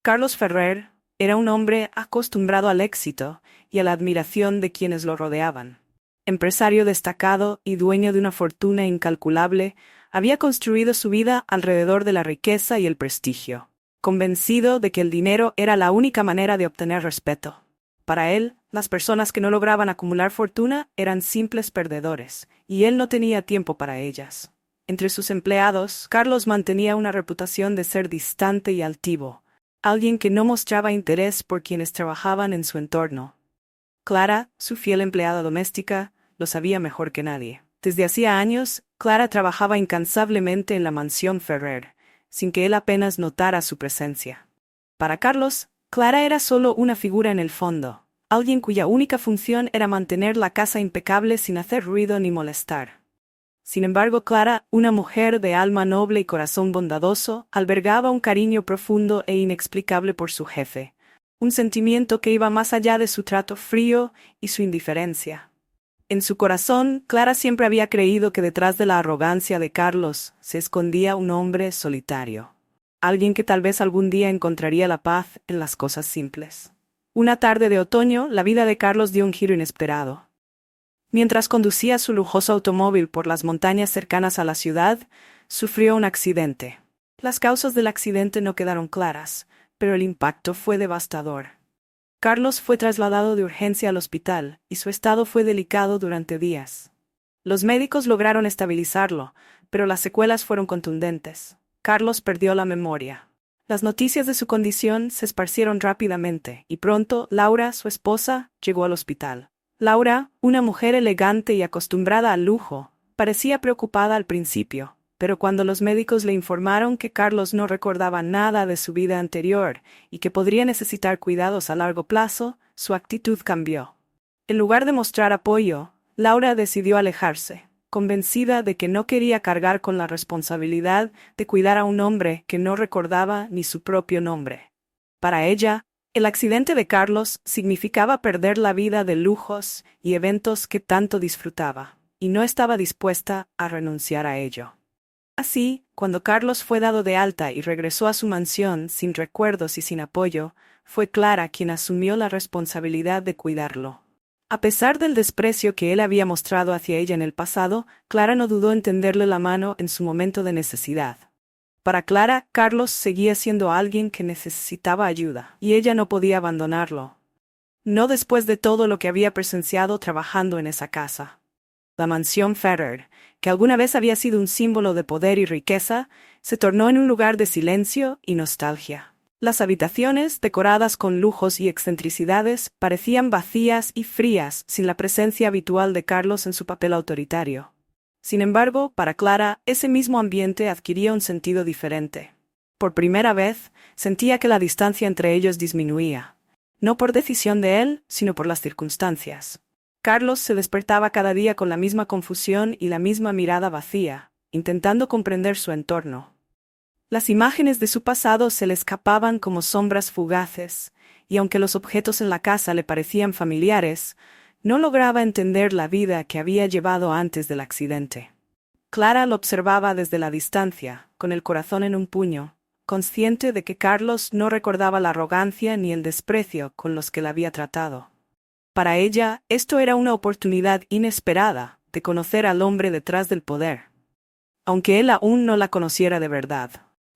Carlos Ferrer era un hombre acostumbrado al éxito y a la admiración de quienes lo rodeaban. Empresario destacado y dueño de una fortuna incalculable, había construido su vida alrededor de la riqueza y el prestigio, convencido de que el dinero era la única manera de obtener respeto. Para él, las personas que no lograban acumular fortuna eran simples perdedores, y él no tenía tiempo para ellas. Entre sus empleados, Carlos mantenía una reputación de ser distante y altivo, alguien que no mostraba interés por quienes trabajaban en su entorno. Clara, su fiel empleada doméstica, lo sabía mejor que nadie. Desde hacía años, Clara trabajaba incansablemente en la mansión Ferrer, sin que él apenas notara su presencia. Para Carlos, Clara era solo una figura en el fondo, alguien cuya única función era mantener la casa impecable sin hacer ruido ni molestar. Sin embargo, Clara, una mujer de alma noble y corazón bondadoso, albergaba un cariño profundo e inexplicable por su jefe, un sentimiento que iba más allá de su trato frío y su indiferencia. En su corazón, Clara siempre había creído que detrás de la arrogancia de Carlos se escondía un hombre solitario, alguien que tal vez algún día encontraría la paz en las cosas simples. Una tarde de otoño, la vida de Carlos dio un giro inesperado. Mientras conducía su lujoso automóvil por las montañas cercanas a la ciudad, sufrió un accidente. Las causas del accidente no quedaron claras, pero el impacto fue devastador. Carlos fue trasladado de urgencia al hospital, y su estado fue delicado durante días. Los médicos lograron estabilizarlo, pero las secuelas fueron contundentes. Carlos perdió la memoria. Las noticias de su condición se esparcieron rápidamente, y pronto Laura, su esposa, llegó al hospital. Laura, una mujer elegante y acostumbrada al lujo, parecía preocupada al principio, pero cuando los médicos le informaron que Carlos no recordaba nada de su vida anterior y que podría necesitar cuidados a largo plazo, su actitud cambió. En lugar de mostrar apoyo, Laura decidió alejarse, convencida de que no quería cargar con la responsabilidad de cuidar a un hombre que no recordaba ni su propio nombre. Para ella, el accidente de Carlos significaba perder la vida de lujos y eventos que tanto disfrutaba, y no estaba dispuesta a renunciar a ello. Así, cuando Carlos fue dado de alta y regresó a su mansión sin recuerdos y sin apoyo, fue Clara quien asumió la responsabilidad de cuidarlo. A pesar del desprecio que él había mostrado hacia ella en el pasado, Clara no dudó en tenderle la mano en su momento de necesidad. Para Clara, Carlos seguía siendo alguien que necesitaba ayuda, y ella no podía abandonarlo. No después de todo lo que había presenciado trabajando en esa casa. La mansión Ferrer, que alguna vez había sido un símbolo de poder y riqueza, se tornó en un lugar de silencio y nostalgia. Las habitaciones, decoradas con lujos y excentricidades, parecían vacías y frías sin la presencia habitual de Carlos en su papel autoritario. Sin embargo, para Clara, ese mismo ambiente adquiría un sentido diferente. Por primera vez, sentía que la distancia entre ellos disminuía, no por decisión de él, sino por las circunstancias. Carlos se despertaba cada día con la misma confusión y la misma mirada vacía, intentando comprender su entorno. Las imágenes de su pasado se le escapaban como sombras fugaces, y aunque los objetos en la casa le parecían familiares, no lograba entender la vida que había llevado antes del accidente. Clara lo observaba desde la distancia, con el corazón en un puño, consciente de que Carlos no recordaba la arrogancia ni el desprecio con los que la había tratado. Para ella, esto era una oportunidad inesperada de conocer al hombre detrás del poder, aunque él aún no la conociera de verdad.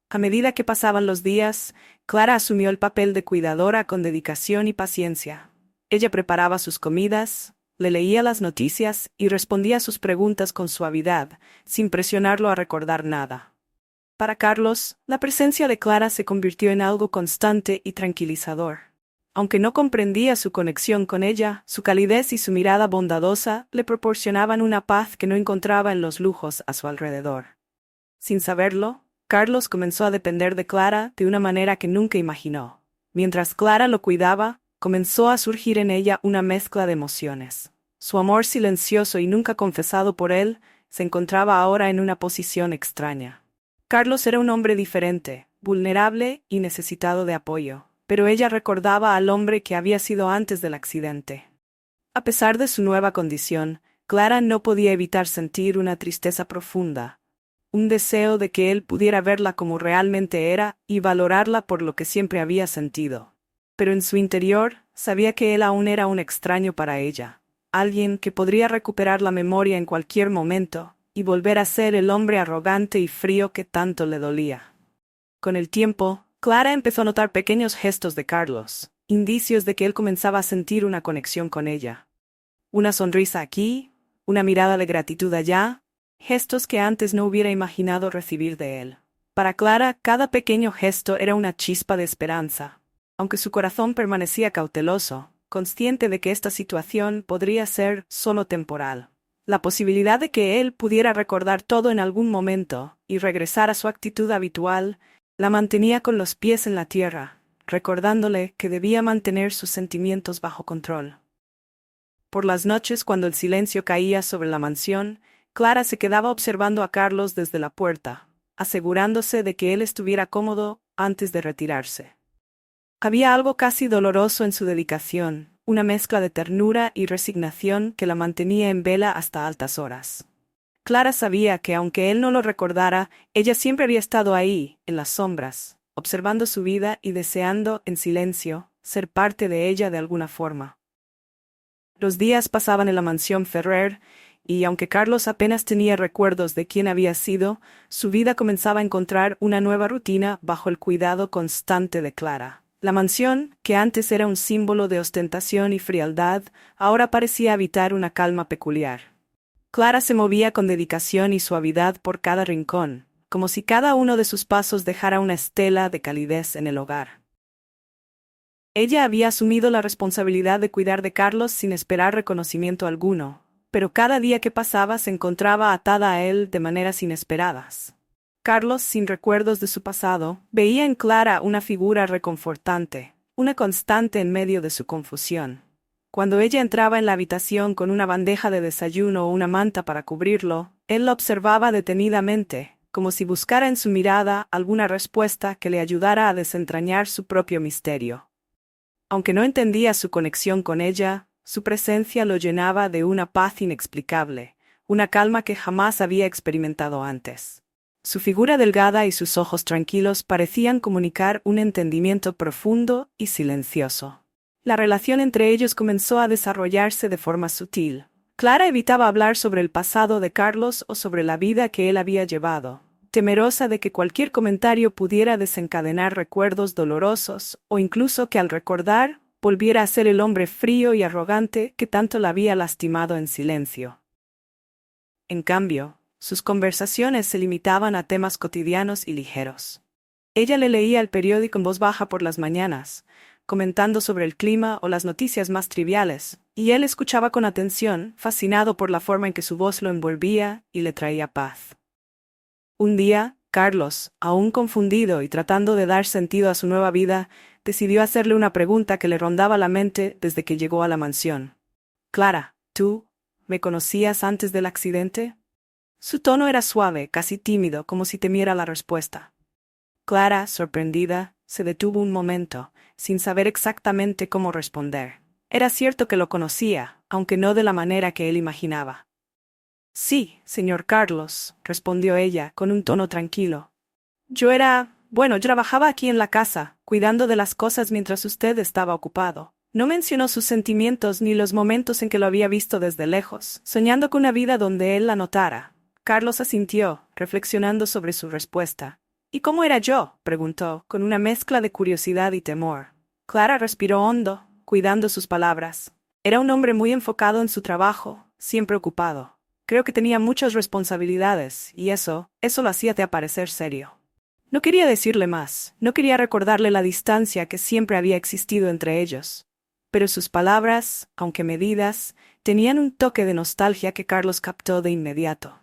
A medida que pasaban los días, Clara asumió el papel de cuidadora con dedicación y paciencia. Ella preparaba sus comidas, le leía las noticias y respondía a sus preguntas con suavidad, sin presionarlo a recordar nada. Para Carlos, la presencia de Clara se convirtió en algo constante y tranquilizador. Aunque no comprendía su conexión con ella, su calidez y su mirada bondadosa le proporcionaban una paz que no encontraba en los lujos a su alrededor. Sin saberlo, Carlos comenzó a depender de Clara de una manera que nunca imaginó. Mientras Clara lo cuidaba, comenzó a surgir en ella una mezcla de emociones. Su amor silencioso y nunca confesado por él se encontraba ahora en una posición extraña. Carlos era un hombre diferente, vulnerable y necesitado de apoyo, pero ella recordaba al hombre que había sido antes del accidente. A pesar de su nueva condición, Clara no podía evitar sentir una tristeza profunda. un deseo de que él pudiera verla como realmente era y valorarla por lo que siempre había sentido. Pero en su interior, sabía que él aún era un extraño para ella, alguien que podría recuperar la memoria en cualquier momento y volver a ser el hombre arrogante y frío que tanto le dolía. Con el tiempo, Clara empezó a notar pequeños gestos de Carlos, indicios de que él comenzaba a sentir una conexión con ella. Una sonrisa aquí, una mirada de gratitud allá, gestos que antes no hubiera imaginado recibir de él. Para Clara, cada pequeño gesto era una chispa de esperanza, aunque su corazón permanecía cauteloso, consciente de que esta situación podría ser solo temporal. La posibilidad de que él pudiera recordar todo en algún momento y regresar a su actitud habitual la mantenía con los pies en la tierra, recordándole que debía mantener sus sentimientos bajo control. Por las noches, cuando el silencio caía sobre la mansión, Clara se quedaba observando a Carlos desde la puerta, asegurándose de que él estuviera cómodo antes de retirarse. Había algo casi doloroso en su dedicación, una mezcla de ternura y resignación que la mantenía en vela hasta altas horas. Clara sabía que aunque él no lo recordara, ella siempre había estado ahí, en las sombras, observando su vida y deseando, en silencio, ser parte de ella de alguna forma. Los días pasaban en la mansión Ferrer, y aunque Carlos apenas tenía recuerdos de quién había sido, su vida comenzaba a encontrar una nueva rutina bajo el cuidado constante de Clara. La mansión, que antes era un símbolo de ostentación y frialdad, ahora parecía habitar una calma peculiar. Clara se movía con dedicación y suavidad por cada rincón, como si cada uno de sus pasos dejara una estela de calidez en el hogar. Ella había asumido la responsabilidad de cuidar de Carlos sin esperar reconocimiento alguno, pero cada día que pasaba se encontraba atada a él de maneras inesperadas. Carlos, sin recuerdos de su pasado, veía en Clara una figura reconfortante, una constante en medio de su confusión. Cuando ella entraba en la habitación con una bandeja de desayuno o una manta para cubrirlo, él la observaba detenidamente, como si buscara en su mirada alguna respuesta que le ayudara a desentrañar su propio misterio. Aunque no entendía su conexión con ella, su presencia lo llenaba de una paz inexplicable, una calma que jamás había experimentado antes. Su figura delgada y sus ojos tranquilos parecían comunicar un entendimiento profundo y silencioso. La relación entre ellos comenzó a desarrollarse de forma sutil. Clara evitaba hablar sobre el pasado de Carlos o sobre la vida que él había llevado, temerosa de que cualquier comentario pudiera desencadenar recuerdos dolorosos o incluso que al recordar volviera a ser el hombre frío y arrogante que tanto la había lastimado en silencio. En cambio, sus conversaciones se limitaban a temas cotidianos y ligeros. Ella le leía el periódico en voz baja por las mañanas, comentando sobre el clima o las noticias más triviales, y él escuchaba con atención, fascinado por la forma en que su voz lo envolvía y le traía paz. Un día, Carlos, aún confundido y tratando de dar sentido a su nueva vida, decidió hacerle una pregunta que le rondaba la mente desde que llegó a la mansión. «Clara, ¿tú me conocías antes del accidente?» Su tono era suave, casi tímido, como si temiera la respuesta. Clara, sorprendida, se detuvo un momento, sin saber exactamente cómo responder. Era cierto que lo conocía, aunque no de la manera que él imaginaba. «Sí, señor Carlos», respondió ella, con un tono tranquilo. Yo trabajaba aquí en la casa, cuidando de las cosas mientras usted estaba ocupado». No mencionó sus sentimientos ni los momentos en que lo había visto desde lejos, soñando con una vida donde él la notara. Carlos asintió, reflexionando sobre su respuesta. «¿Y cómo era yo?», preguntó, con una mezcla de curiosidad y temor. Clara respiró hondo, cuidando sus palabras. Era un hombre muy enfocado en su trabajo, siempre ocupado. Creo que tenía muchas responsabilidades, y eso lo hacía parecer serio. No quería decirle más, no quería recordarle la distancia que siempre había existido entre ellos. Pero sus palabras, aunque medidas, tenían un toque de nostalgia que Carlos captó de inmediato.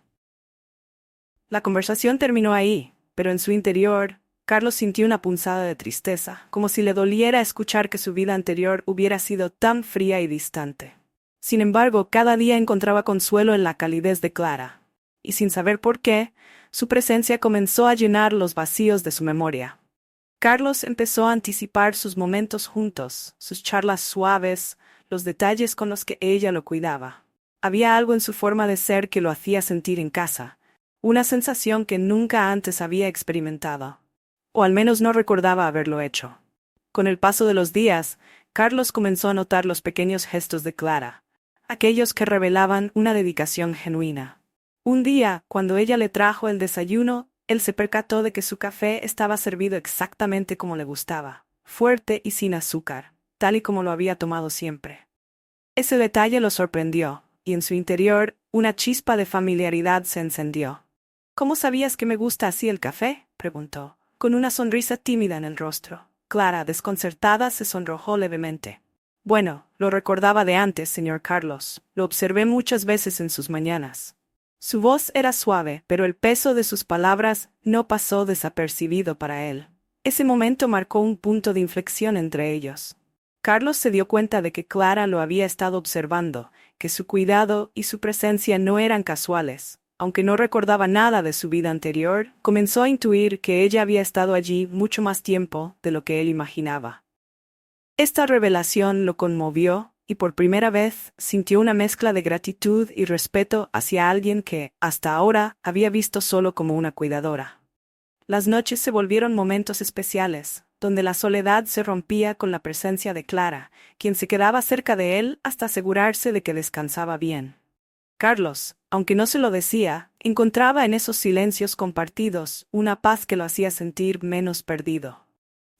La conversación terminó ahí, pero en su interior, Carlos sintió una punzada de tristeza, como si le doliera escuchar que su vida anterior hubiera sido tan fría y distante. Sin embargo, cada día encontraba consuelo en la calidez de Clara, y sin saber por qué, su presencia comenzó a llenar los vacíos de su memoria. Carlos empezó a anticipar sus momentos juntos, sus charlas suaves, los detalles con los que ella lo cuidaba. Había algo en su forma de ser que lo hacía sentir en casa, una sensación que nunca antes había experimentado. O al menos no recordaba haberlo hecho. Con el paso de los días, Carlos comenzó a notar los pequeños gestos de Clara, aquellos que revelaban una dedicación genuina. Un día, cuando ella le trajo el desayuno, él se percató de que su café estaba servido exactamente como le gustaba, fuerte y sin azúcar, tal y como lo había tomado siempre. Ese detalle lo sorprendió, y en su interior, una chispa de familiaridad se encendió. «¿Cómo sabías que me gusta así el café?», preguntó, con una sonrisa tímida en el rostro. Clara, desconcertada, se sonrojó levemente. «Bueno, lo recordaba de antes, señor Carlos. Lo observé muchas veces en sus mañanas». Su voz era suave, pero el peso de sus palabras no pasó desapercibido para él. Ese momento marcó un punto de inflexión entre ellos. Carlos se dio cuenta de que Clara lo había estado observando, que su cuidado y su presencia no eran casuales. Aunque no recordaba nada de su vida anterior, comenzó a intuir que ella había estado allí mucho más tiempo de lo que él imaginaba. Esta revelación lo conmovió, y por primera vez sintió una mezcla de gratitud y respeto hacia alguien que, hasta ahora, había visto solo como una cuidadora. Las noches se volvieron momentos especiales, donde la soledad se rompía con la presencia de Clara, quien se quedaba cerca de él hasta asegurarse de que descansaba bien. Carlos, aunque no se lo decía, encontraba en esos silencios compartidos una paz que lo hacía sentir menos perdido.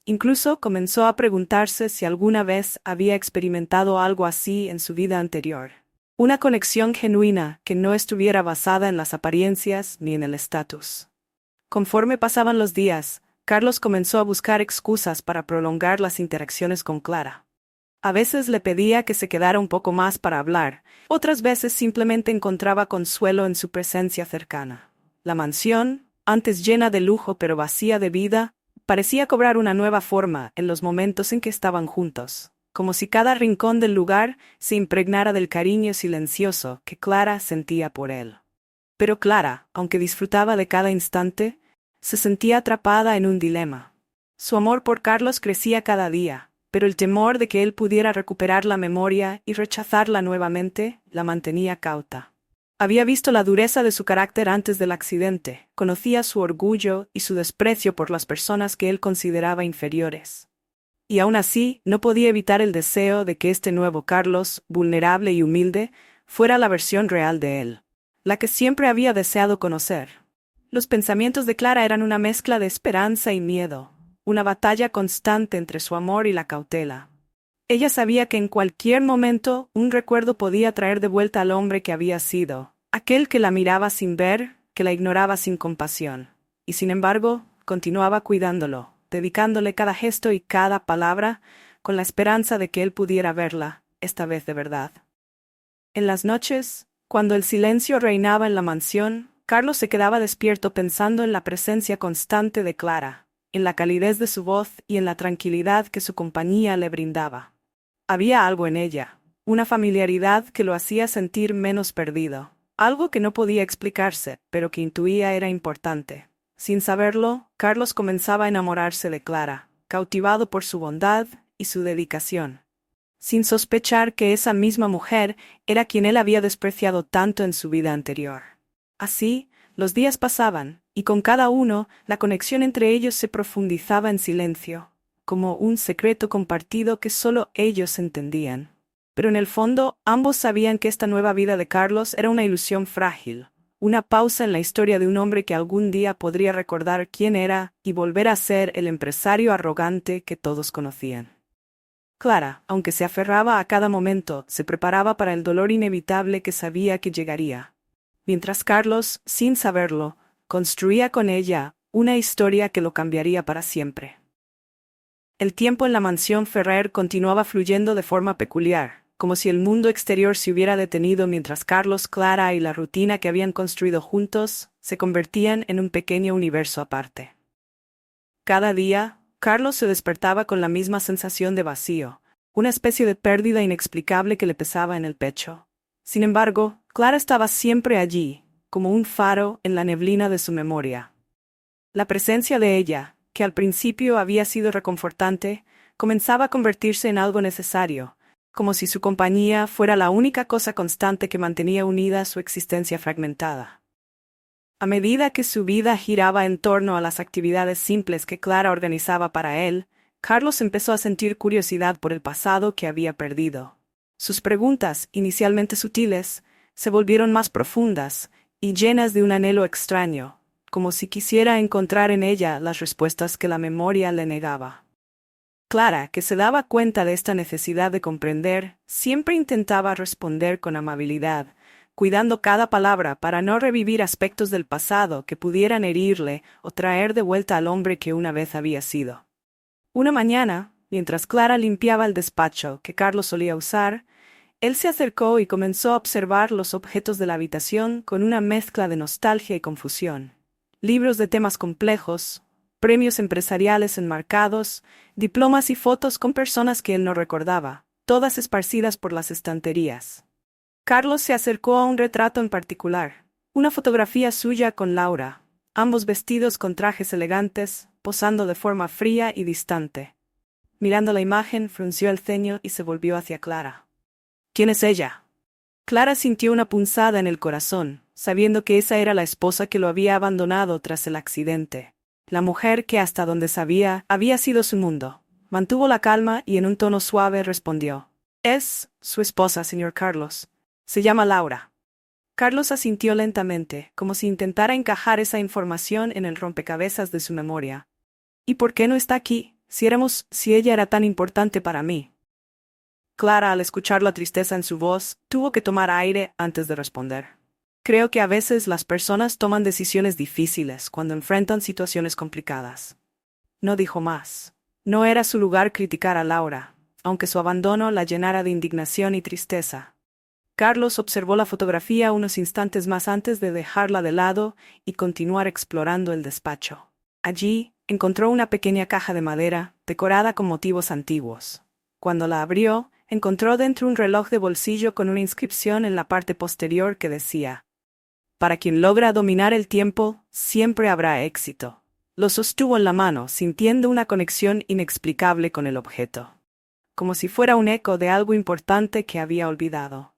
Incluso comenzó a preguntarse si alguna vez había experimentado algo así en su vida anterior. Una conexión genuina que no estuviera basada en las apariencias ni en el estatus. Conforme pasaban los días, Carlos comenzó a buscar excusas para prolongar las interacciones con Clara. A veces le pedía que se quedara un poco más para hablar, otras veces simplemente encontraba consuelo en su presencia cercana. La mansión, antes llena de lujo pero vacía de vida, parecía cobrar una nueva forma en los momentos en que estaban juntos, como si cada rincón del lugar se impregnara del cariño silencioso que Clara sentía por él. Pero Clara, aunque disfrutaba de cada instante, se sentía atrapada en un dilema. Su amor por Carlos crecía cada día, pero el temor de que él pudiera recuperar la memoria y rechazarla nuevamente la mantenía cauta. Había visto la dureza de su carácter antes del accidente, conocía su orgullo y su desprecio por las personas que él consideraba inferiores. Y aún así, no podía evitar el deseo de que este nuevo Carlos, vulnerable y humilde, fuera la versión real de él, la que siempre había deseado conocer. Los pensamientos de Clara eran una mezcla de esperanza y miedo, una batalla constante entre su amor y la cautela. Ella sabía que en cualquier momento un recuerdo podía traer de vuelta al hombre que había sido, aquel que la miraba sin ver, que la ignoraba sin compasión, y sin embargo, continuaba cuidándolo, dedicándole cada gesto y cada palabra, con la esperanza de que él pudiera verla, esta vez de verdad. En las noches, cuando el silencio reinaba en la mansión, Carlos se quedaba despierto pensando en la presencia constante de Clara, en la calidez de su voz y en la tranquilidad que su compañía le brindaba. Había algo en ella, una familiaridad que lo hacía sentir menos perdido, algo que no podía explicarse, pero que intuía era importante. Sin saberlo, Carlos comenzaba a enamorarse de Clara, cautivado por su bondad y su dedicación, sin sospechar que esa misma mujer era quien él había despreciado tanto en su vida anterior. Así, los días pasaban, y con cada uno, la conexión entre ellos se profundizaba en silencio, como un secreto compartido que solo ellos entendían. Pero en el fondo, ambos sabían que esta nueva vida de Carlos era una ilusión frágil, una pausa en la historia de un hombre que algún día podría recordar quién era y volver a ser el empresario arrogante que todos conocían. Clara, aunque se aferraba a cada momento, se preparaba para el dolor inevitable que sabía que llegaría. Mientras Carlos, sin saberlo, construía con ella una historia que lo cambiaría para siempre. El tiempo en la mansión Ferrer continuaba fluyendo de forma peculiar, como si el mundo exterior se hubiera detenido mientras Carlos, Clara y la rutina que habían construido juntos se convertían en un pequeño universo aparte. Cada día, Carlos se despertaba con la misma sensación de vacío, una especie de pérdida inexplicable que le pesaba en el pecho. Sin embargo, Clara estaba siempre allí, como un faro en la neblina de su memoria. La presencia de ella, que al principio había sido reconfortante, comenzaba a convertirse en algo necesario, como si su compañía fuera la única cosa constante que mantenía unida su existencia fragmentada. A medida que su vida giraba en torno a las actividades simples que Clara organizaba para él, Carlos empezó a sentir curiosidad por el pasado que había perdido. Sus preguntas, inicialmente sutiles, se volvieron más profundas y llenas de un anhelo extraño, como si quisiera encontrar en ella las respuestas que la memoria le negaba. Clara, que se daba cuenta de esta necesidad de comprender, siempre intentaba responder con amabilidad, cuidando cada palabra para no revivir aspectos del pasado que pudieran herirle o traer de vuelta al hombre que una vez había sido. Una mañana, mientras Clara limpiaba el despacho que Carlos solía usar, él se acercó y comenzó a observar los objetos de la habitación con una mezcla de nostalgia y confusión. Libros de temas complejos, premios empresariales enmarcados, diplomas y fotos con personas que él no recordaba, todas esparcidas por las estanterías. Carlos se acercó a un retrato en particular, una fotografía suya con Laura, ambos vestidos con trajes elegantes, posando de forma fría y distante. Mirando la imagen, frunció el ceño y se volvió hacia Clara. ¿Quién es ella? Clara sintió una punzada en el corazón, sabiendo que esa era la esposa que lo había abandonado tras el accidente. La mujer que hasta donde sabía había sido su mundo. Mantuvo la calma y en un tono suave respondió. Es su esposa, señor Carlos. Se llama Laura. Carlos asintió lentamente, como si intentara encajar esa información en el rompecabezas de su memoria. ¿Y por qué no está aquí, si ella era tan importante para mí? Clara, al escuchar la tristeza en su voz, tuvo que tomar aire antes de responder. Creo que a veces las personas toman decisiones difíciles cuando enfrentan situaciones complicadas. No dijo más. No era su lugar criticar a Laura, aunque su abandono la llenara de indignación y tristeza. Carlos observó la fotografía unos instantes más antes de dejarla de lado y continuar explorando el despacho. Allí, encontró una pequeña caja de madera, decorada con motivos antiguos. Cuando la abrió, encontró dentro un reloj de bolsillo con una inscripción en la parte posterior que decía: «Para quien logra dominar el tiempo, siempre habrá éxito». Lo sostuvo en la mano, sintiendo una conexión inexplicable con el objeto, como si fuera un eco de algo importante que había olvidado.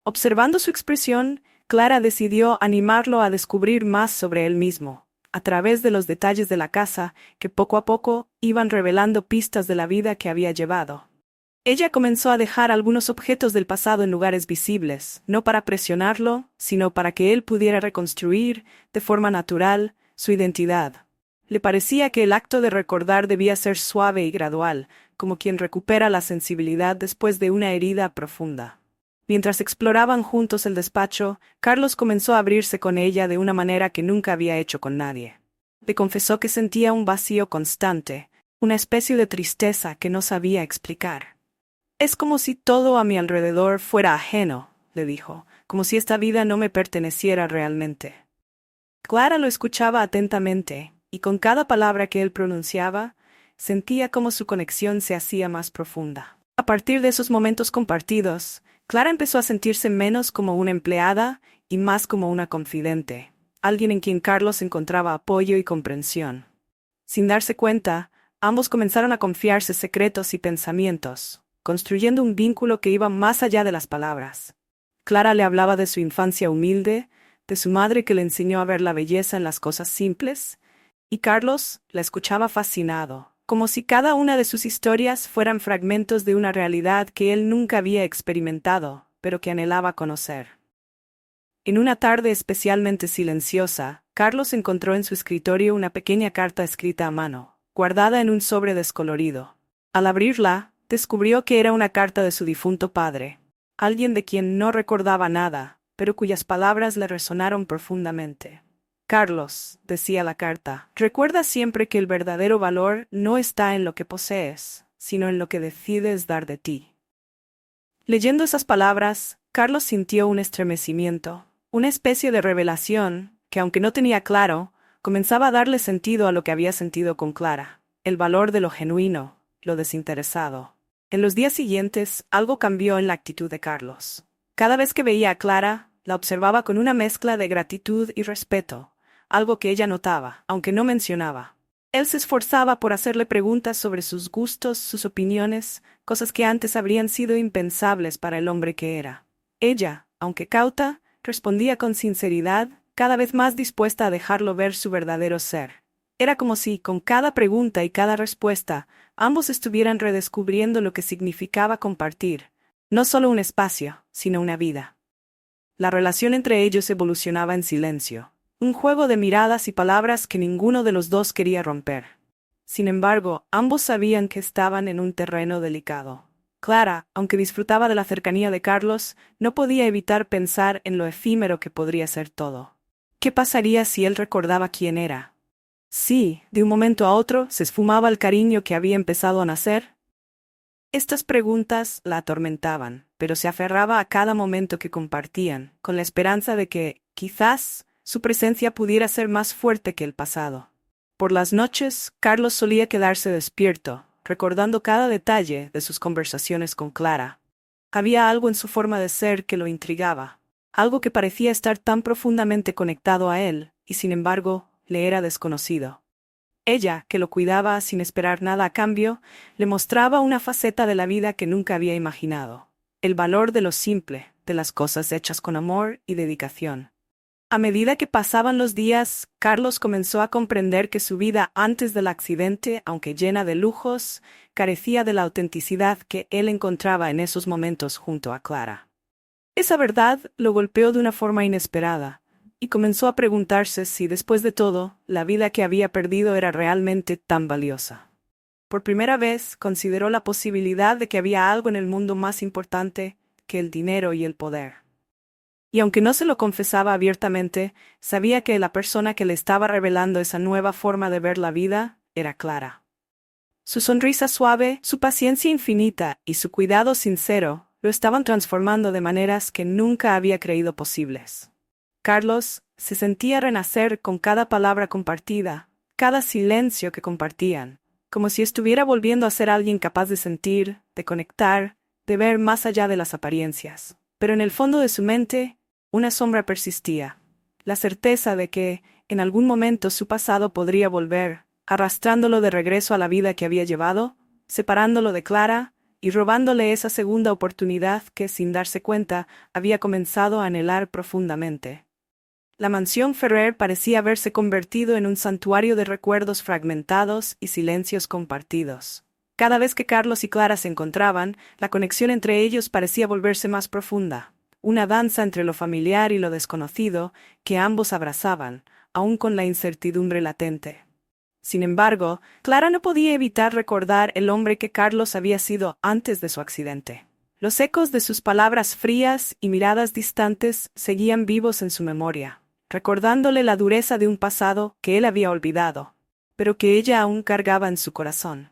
Observando su expresión, Clara decidió animarlo a descubrir más sobre él mismo, a través de los detalles de la casa que poco a poco iban revelando pistas de la vida que había llevado. Ella comenzó a dejar algunos objetos del pasado en lugares visibles, no para presionarlo, sino para que él pudiera reconstruir, de forma natural, su identidad. Le parecía que el acto de recordar debía ser suave y gradual, como quien recupera la sensibilidad después de una herida profunda. Mientras exploraban juntos el despacho, Carlos comenzó a abrirse con ella de una manera que nunca había hecho con nadie. Le confesó que sentía un vacío constante, una especie de tristeza que no sabía explicar. «Es como si todo a mi alrededor fuera ajeno», le dijo, «como si esta vida no me perteneciera realmente». Clara lo escuchaba atentamente, y con cada palabra que él pronunciaba, sentía como su conexión se hacía más profunda. A partir de esos momentos compartidos, Clara empezó a sentirse menos como una empleada y más como una confidente, alguien en quien Carlos encontraba apoyo y comprensión. Sin darse cuenta, ambos comenzaron a confiarse secretos y pensamientos, construyendo un vínculo que iba más allá de las palabras. Clara le hablaba de su infancia humilde, de su madre que le enseñó a ver la belleza en las cosas simples, y Carlos la escuchaba fascinado, como si cada una de sus historias fueran fragmentos de una realidad que él nunca había experimentado, pero que anhelaba conocer. En una tarde especialmente silenciosa, Carlos encontró en su escritorio una pequeña carta escrita a mano, guardada en un sobre descolorido. Al abrirla, descubrió que era una carta de su difunto padre, alguien de quien no recordaba nada, pero cuyas palabras le resonaron profundamente. «Carlos», decía la carta, «recuerda siempre que el verdadero valor no está en lo que posees, sino en lo que decides dar de ti». Leyendo esas palabras, Carlos sintió un estremecimiento, una especie de revelación que, aunque no tenía claro, comenzaba a darle sentido a lo que había sentido con Clara, el valor de lo genuino, lo desinteresado. En los días siguientes, algo cambió en la actitud de Carlos. Cada vez que veía a Clara, la observaba con una mezcla de gratitud y respeto, algo que ella notaba, aunque no mencionaba. Él se esforzaba por hacerle preguntas sobre sus gustos, sus opiniones, cosas que antes habrían sido impensables para el hombre que era. Ella, aunque cauta, respondía con sinceridad, cada vez más dispuesta a dejarlo ver su verdadero ser. Era como si, con cada pregunta y cada respuesta, ambos estuvieran redescubriendo lo que significaba compartir, no solo un espacio, sino una vida. La relación entre ellos evolucionaba en silencio, un juego de miradas y palabras que ninguno de los dos quería romper. Sin embargo, ambos sabían que estaban en un terreno delicado. Clara, aunque disfrutaba de la cercanía de Carlos, no podía evitar pensar en lo efímero que podría ser todo. ¿Qué pasaría si él recordaba quién era? Sí, de un momento a otro se esfumaba el cariño que había empezado a nacer. Estas preguntas la atormentaban, pero se aferraba a cada momento que compartían, con la esperanza de que, quizás, su presencia pudiera ser más fuerte que el pasado. Por las noches, Carlos solía quedarse despierto, recordando cada detalle de sus conversaciones con Clara. Había algo en su forma de ser que lo intrigaba, algo que parecía estar tan profundamente conectado a él, y sin embargo, le era desconocido. Ella, que lo cuidaba sin esperar nada a cambio, le mostraba una faceta de la vida que nunca había imaginado, el valor de lo simple, de las cosas hechas con amor y dedicación. A medida que pasaban los días, Carlos comenzó a comprender que su vida antes del accidente, aunque llena de lujos, carecía de la autenticidad que él encontraba en esos momentos junto a Clara. Esa verdad lo golpeó de una forma inesperada, y comenzó a preguntarse si, después de todo, la vida que había perdido era realmente tan valiosa. Por primera vez, consideró la posibilidad de que había algo en el mundo más importante que el dinero y el poder. Y aunque no se lo confesaba abiertamente, sabía que la persona que le estaba revelando esa nueva forma de ver la vida era Clara. Su sonrisa suave, su paciencia infinita y su cuidado sincero lo estaban transformando de maneras que nunca había creído posibles. Carlos se sentía renacer con cada palabra compartida, cada silencio que compartían, como si estuviera volviendo a ser alguien capaz de sentir, de conectar, de ver más allá de las apariencias. Pero en el fondo de su mente, una sombra persistía, la certeza de que, en algún momento, su pasado podría volver, arrastrándolo de regreso a la vida que había llevado, separándolo de Clara y robándole esa segunda oportunidad que, sin darse cuenta, había comenzado a anhelar profundamente. La mansión Ferrer parecía haberse convertido en un santuario de recuerdos fragmentados y silencios compartidos. Cada vez que Carlos y Clara se encontraban, la conexión entre ellos parecía volverse más profunda. Una danza entre lo familiar y lo desconocido, que ambos abrazaban, aun con la incertidumbre latente. Sin embargo, Clara no podía evitar recordar el hombre que Carlos había sido antes de su accidente. Los ecos de sus palabras frías y miradas distantes seguían vivos en su memoria, recordándole la dureza de un pasado que él había olvidado, pero que ella aún cargaba en su corazón.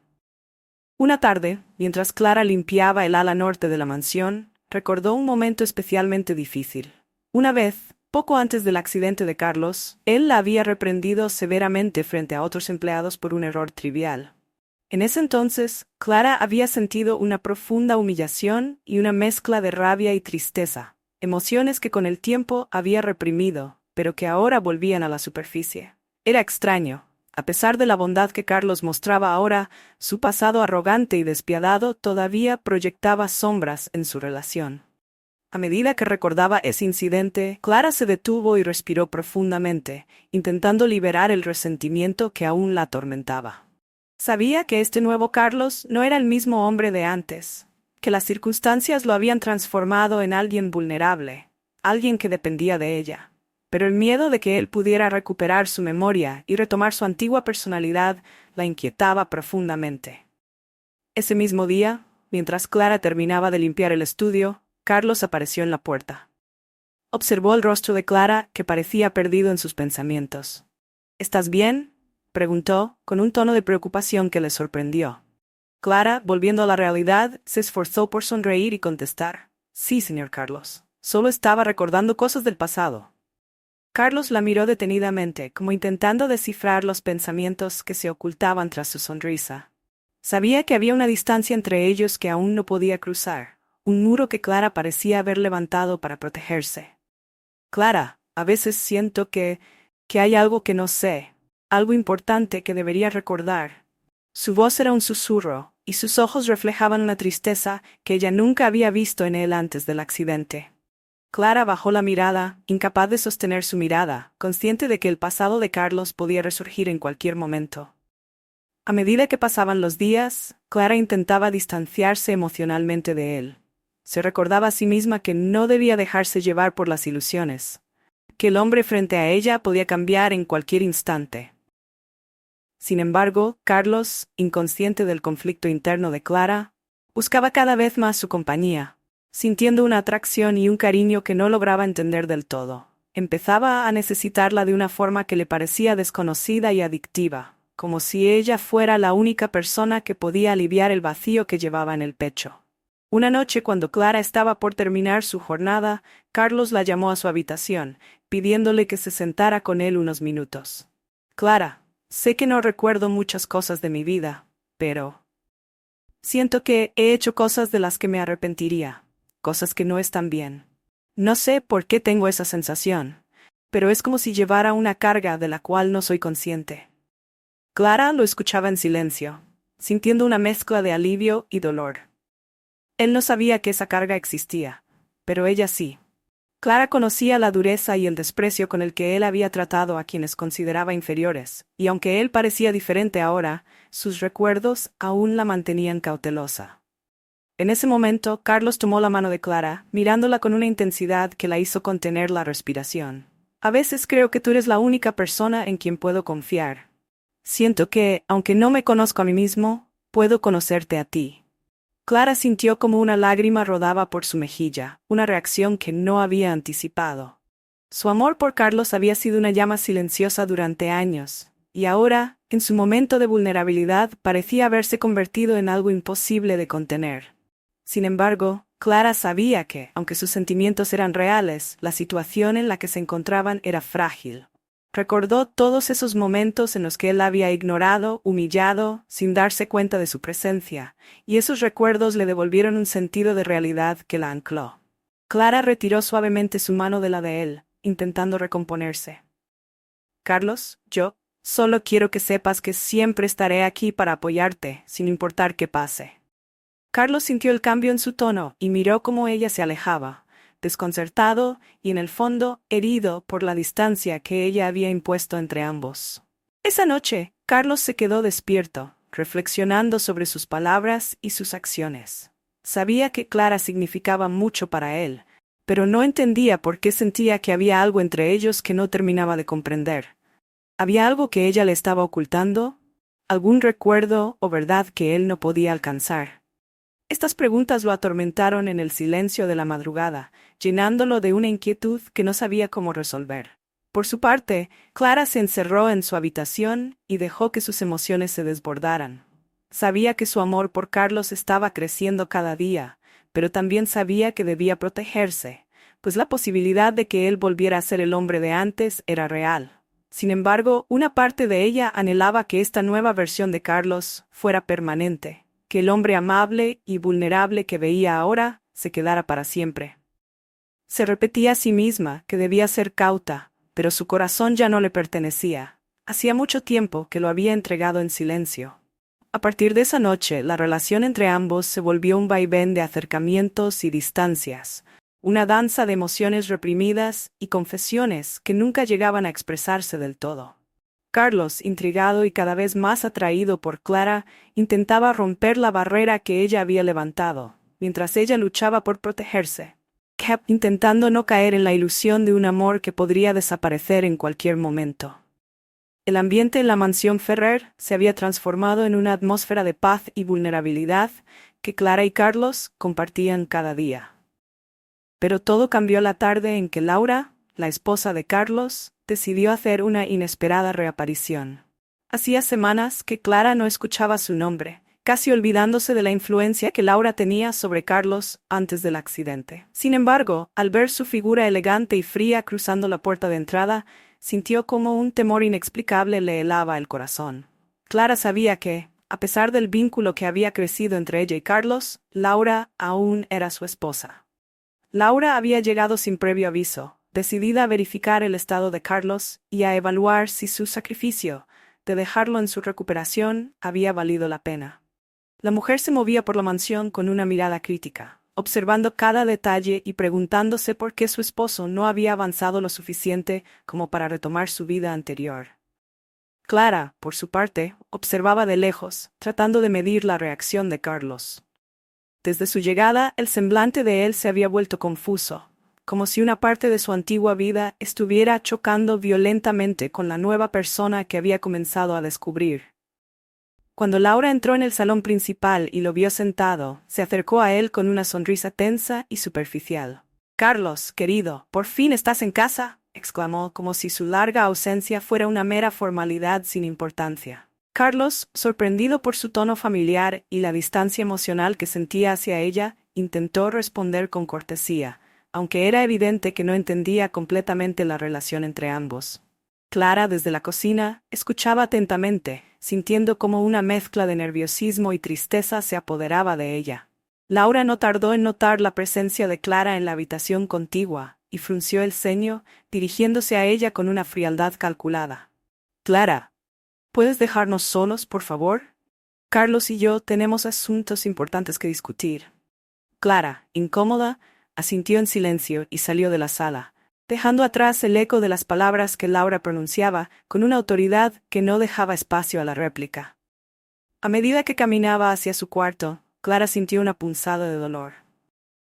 Una tarde, mientras Clara limpiaba el ala norte de la mansión, recordó un momento especialmente difícil. Una vez, poco antes del accidente de Carlos, él la había reprendido severamente frente a otros empleados por un error trivial. En ese entonces, Clara había sentido una profunda humillación y una mezcla de rabia y tristeza, emociones que con el tiempo había reprimido, pero que ahora volvían a la superficie. Era extraño. A pesar de la bondad que Carlos mostraba ahora, su pasado arrogante y despiadado todavía proyectaba sombras en su relación. A medida que recordaba ese incidente, Clara se detuvo y respiró profundamente, intentando liberar el resentimiento que aún la atormentaba. Sabía que este nuevo Carlos no era el mismo hombre de antes, que las circunstancias lo habían transformado en alguien vulnerable, alguien que dependía de ella. Pero el miedo de que él pudiera recuperar su memoria y retomar su antigua personalidad la inquietaba profundamente. Ese mismo día, mientras Clara terminaba de limpiar el estudio, Carlos apareció en la puerta. Observó el rostro de Clara, que parecía perdido en sus pensamientos. «¿Estás bien?», preguntó, con un tono de preocupación que le sorprendió. Clara, volviendo a la realidad, se esforzó por sonreír y contestar: «Sí, señor Carlos. Solo estaba recordando cosas del pasado». Carlos la miró detenidamente, como intentando descifrar los pensamientos que se ocultaban tras su sonrisa. Sabía que había una distancia entre ellos que aún no podía cruzar, un muro que Clara parecía haber levantado para protegerse. «Clara, a veces siento que hay algo que no sé, algo importante que debería recordar». Su voz era un susurro, y sus ojos reflejaban una tristeza que ella nunca había visto en él antes del accidente. Clara bajó la mirada, incapaz de sostener su mirada, consciente de que el pasado de Carlos podía resurgir en cualquier momento. A medida que pasaban los días, Clara intentaba distanciarse emocionalmente de él. Se recordaba a sí misma que no debía dejarse llevar por las ilusiones, que el hombre frente a ella podía cambiar en cualquier instante. Sin embargo, Carlos, inconsciente del conflicto interno de Clara, buscaba cada vez más su compañía, sintiendo una atracción y un cariño que no lograba entender del todo. Empezaba a necesitarla de una forma que le parecía desconocida y adictiva, como si ella fuera la única persona que podía aliviar el vacío que llevaba en el pecho. Una noche, cuando Clara estaba por terminar su jornada, Carlos la llamó a su habitación, pidiéndole que se sentara con él unos minutos. «Clara, sé que no recuerdo muchas cosas de mi vida, pero siento que he hecho cosas de las que me arrepentiría, cosas que no están bien. No sé por qué tengo esa sensación, pero es como si llevara una carga de la cual no soy consciente». Clara lo escuchaba en silencio, sintiendo una mezcla de alivio y dolor. Él no sabía que esa carga existía, pero ella sí. Clara conocía la dureza y el desprecio con el que él había tratado a quienes consideraba inferiores, y aunque él parecía diferente ahora, sus recuerdos aún la mantenían cautelosa. En ese momento, Carlos tomó la mano de Clara, mirándola con una intensidad que la hizo contener la respiración. «A veces creo que tú eres la única persona en quien puedo confiar. Siento que, aunque no me conozco a mí mismo, puedo conocerte a ti». Clara sintió como una lágrima rodaba por su mejilla, una reacción que no había anticipado. Su amor por Carlos había sido una llama silenciosa durante años, y ahora, en su momento de vulnerabilidad, parecía haberse convertido en algo imposible de contener. Sin embargo, Clara sabía que, aunque sus sentimientos eran reales, la situación en la que se encontraban era frágil. Recordó todos esos momentos en los que él la había ignorado, humillado, sin darse cuenta de su presencia, y esos recuerdos le devolvieron un sentido de realidad que la ancló. Clara retiró suavemente su mano de la de él, intentando recomponerse. «Carlos, yo solo quiero que sepas que siempre estaré aquí para apoyarte, sin importar qué pase». Carlos sintió el cambio en su tono y miró cómo ella se alejaba, desconcertado y en el fondo herido por la distancia que ella había impuesto entre ambos. Esa noche, Carlos se quedó despierto, reflexionando sobre sus palabras y sus acciones. Sabía que Clara significaba mucho para él, pero no entendía por qué sentía que había algo entre ellos que no terminaba de comprender. ¿Había algo que ella le estaba ocultando? ¿Algún recuerdo o verdad que él no podía alcanzar? Estas preguntas lo atormentaron en el silencio de la madrugada, llenándolo de una inquietud que no sabía cómo resolver. Por su parte, Clara se encerró en su habitación y dejó que sus emociones se desbordaran. Sabía que su amor por Carlos estaba creciendo cada día, pero también sabía que debía protegerse, pues la posibilidad de que él volviera a ser el hombre de antes era real. Sin embargo, una parte de ella anhelaba que esta nueva versión de Carlos fuera permanente, que el hombre amable y vulnerable que veía ahora se quedara para siempre. Se repetía a sí misma que debía ser cauta, pero su corazón ya no le pertenecía. Hacía mucho tiempo que lo había entregado en silencio. A partir de esa noche, la relación entre ambos se volvió un vaivén de acercamientos y distancias, una danza de emociones reprimidas y confesiones que nunca llegaban a expresarse del todo. Carlos, intrigado y cada vez más atraído por Clara, intentaba romper la barrera que ella había levantado, mientras ella luchaba por protegerse, intentando no caer en la ilusión de un amor que podría desaparecer en cualquier momento. El ambiente en la mansión Ferrer se había transformado en una atmósfera de paz y vulnerabilidad que Clara y Carlos compartían cada día. Pero todo cambió la tarde en que Laura, la esposa de Carlos, decidió hacer una inesperada reaparición. Hacía semanas que Clara no escuchaba su nombre, casi olvidándose de la influencia que Laura tenía sobre Carlos antes del accidente. Sin embargo, al ver su figura elegante y fría cruzando la puerta de entrada, sintió como un temor inexplicable le helaba el corazón. Clara sabía que, a pesar del vínculo que había crecido entre ella y Carlos, Laura aún era su esposa. Laura había llegado sin previo aviso, decidida a verificar el estado de Carlos y a evaluar si su sacrificio de dejarlo en su recuperación había valido la pena. La mujer se movía por la mansión con una mirada crítica, observando cada detalle y preguntándose por qué su esposo no había avanzado lo suficiente como para retomar su vida anterior. Clara, por su parte, observaba de lejos, tratando de medir la reacción de Carlos. Desde su llegada, el semblante de él se había vuelto confuso, como si una parte de su antigua vida estuviera chocando violentamente con la nueva persona que había comenzado a descubrir. Cuando Laura entró en el salón principal y lo vio sentado, se acercó a él con una sonrisa tensa y superficial. «Carlos, querido, ¿por fin estás en casa?», exclamó, como si su larga ausencia fuera una mera formalidad sin importancia. Carlos, sorprendido por su tono familiar y la distancia emocional que sentía hacia ella, intentó responder con cortesía, aunque era evidente que no entendía completamente la relación entre ambos. Clara, desde la cocina, escuchaba atentamente, sintiendo como una mezcla de nerviosismo y tristeza se apoderaba de ella. Laura no tardó en notar la presencia de Clara en la habitación contigua, y frunció el ceño, dirigiéndose a ella con una frialdad calculada. «Clara, ¿puedes dejarnos solos, por favor? Carlos y yo tenemos asuntos importantes que discutir». Clara, incómoda, asintió en silencio y salió de la sala, dejando atrás el eco de las palabras que Laura pronunciaba con una autoridad que no dejaba espacio a la réplica. A medida que caminaba hacia su cuarto, Clara sintió una punzada de dolor.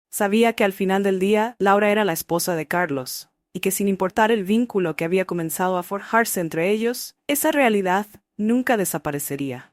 Sabía que al final del día Laura era la esposa de Carlos, y que sin importar el vínculo que había comenzado a forjarse entre ellos, esa realidad nunca desaparecería.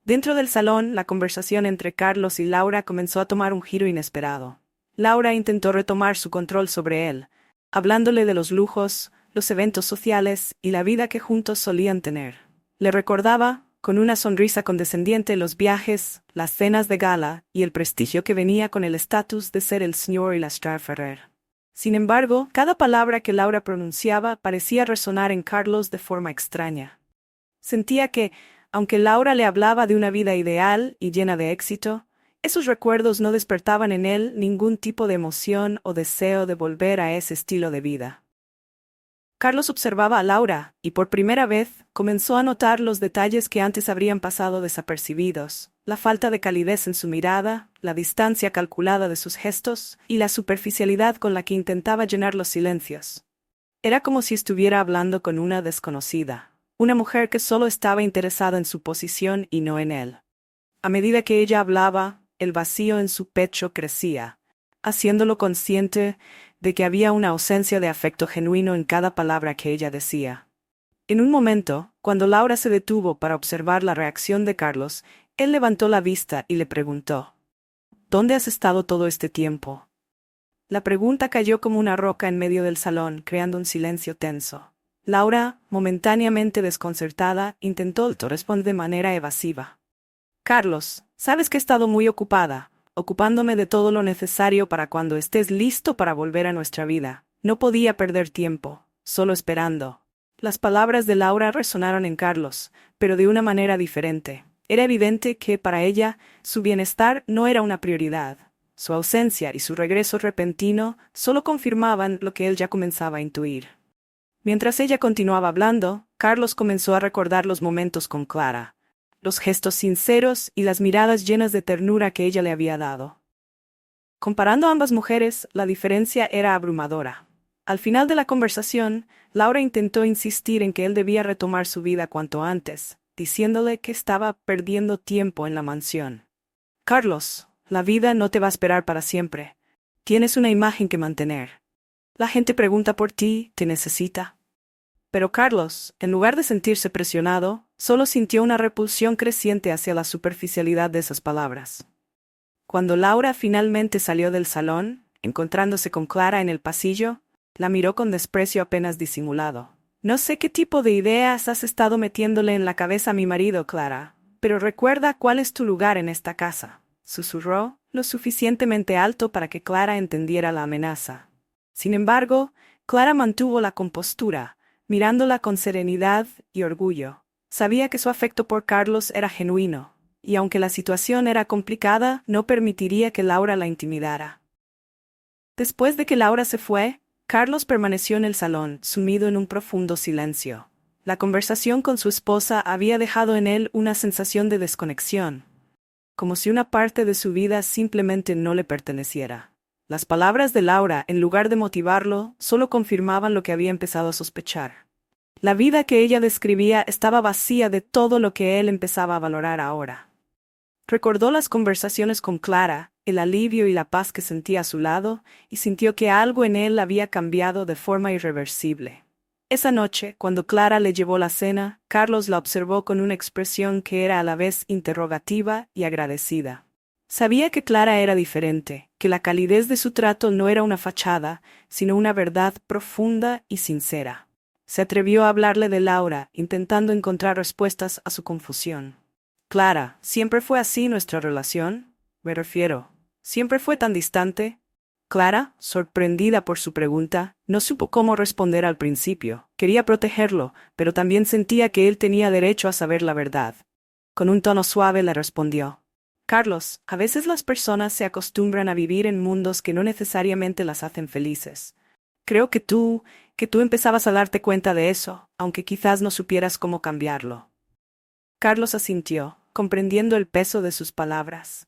Dentro del salón, la conversación entre Carlos y Laura comenzó a tomar un giro inesperado. Laura intentó retomar su control sobre él, hablándole de los lujos, los eventos sociales y la vida que juntos solían tener. Le recordaba, con una sonrisa condescendiente, los viajes, las cenas de gala y el prestigio que venía con el estatus de ser el señor y la Ferrer. Sin embargo, cada palabra que Laura pronunciaba parecía resonar en Carlos de forma extraña. Sentía que, aunque Laura le hablaba de una vida ideal y llena de éxito, esos recuerdos no despertaban en él ningún tipo de emoción o deseo de volver a ese estilo de vida. Carlos observaba a Laura, y por primera vez comenzó a notar los detalles que antes habrían pasado desapercibidos, la falta de calidez en su mirada, la distancia calculada de sus gestos y la superficialidad con la que intentaba llenar los silencios. Era como si estuviera hablando con una desconocida, una mujer que solo estaba interesada en su posición y no en él. A medida que ella hablaba, el vacío en su pecho crecía, haciéndolo consciente de que había una ausencia de afecto genuino en cada palabra que ella decía. En un momento, cuando Laura se detuvo para observar la reacción de Carlos, él levantó la vista y le preguntó: «¿Dónde has estado todo este tiempo?». La pregunta cayó como una roca en medio del salón, creando un silencio tenso. Laura, momentáneamente desconcertada, intentó responder de manera evasiva. «Carlos, sabes que he estado muy ocupada, ocupándome de todo lo necesario para cuando estés listo para volver a nuestra vida. No podía perder tiempo, solo esperando». Las palabras de Laura resonaron en Carlos, pero de una manera diferente. Era evidente que, para ella, su bienestar no era una prioridad. Su ausencia y su regreso repentino solo confirmaban lo que él ya comenzaba a intuir. Mientras ella continuaba hablando, Carlos comenzó a recordar los momentos con Clara, los gestos sinceros y las miradas llenas de ternura que ella le había dado. Comparando a ambas mujeres, la diferencia era abrumadora. Al final de la conversación, Laura intentó insistir en que él debía retomar su vida cuanto antes, diciéndole que estaba perdiendo tiempo en la mansión. «Carlos, la vida no te va a esperar para siempre. Tienes una imagen que mantener. La gente pregunta por ti, te necesita». Pero Carlos, en lugar de sentirse presionado, solo sintió una repulsión creciente hacia la superficialidad de esas palabras. Cuando Laura finalmente salió del salón, encontrándose con Clara en el pasillo, la miró con desprecio apenas disimulado. «No sé qué tipo de ideas has estado metiéndole en la cabeza a mi marido, Clara, pero recuerda cuál es tu lugar en esta casa», susurró, lo suficientemente alto para que Clara entendiera la amenaza. Sin embargo, Clara mantuvo la compostura, mirándola con serenidad y orgullo. Sabía que su afecto por Carlos era genuino, y aunque la situación era complicada, no permitiría que Laura la intimidara. Después de que Laura se fue, Carlos permaneció en el salón, sumido en un profundo silencio. La conversación con su esposa había dejado en él una sensación de desconexión, como si una parte de su vida simplemente no le perteneciera. Las palabras de Laura, en lugar de motivarlo, solo confirmaban lo que había empezado a sospechar. La vida que ella describía estaba vacía de todo lo que él empezaba a valorar ahora. Recordó las conversaciones con Clara, el alivio y la paz que sentía a su lado, y sintió que algo en él había cambiado de forma irreversible. Esa noche, cuando Clara le llevó la cena, Carlos la observó con una expresión que era a la vez interrogativa y agradecida. Sabía que Clara era diferente, que la calidez de su trato no era una fachada, sino una verdad profunda y sincera. Se atrevió a hablarle de Laura, intentando encontrar respuestas a su confusión. Clara, ¿siempre fue así nuestra relación? Me refiero, ¿siempre fue tan distante? Clara, sorprendida por su pregunta, no supo cómo responder al principio. Quería protegerlo, pero también sentía que él tenía derecho a saber la verdad. Con un tono suave le respondió: Carlos, a veces las personas se acostumbran a vivir en mundos que no necesariamente las hacen felices. Creo que tú empezabas a darte cuenta de eso, aunque quizás no supieras cómo cambiarlo. Carlos asintió, comprendiendo el peso de sus palabras.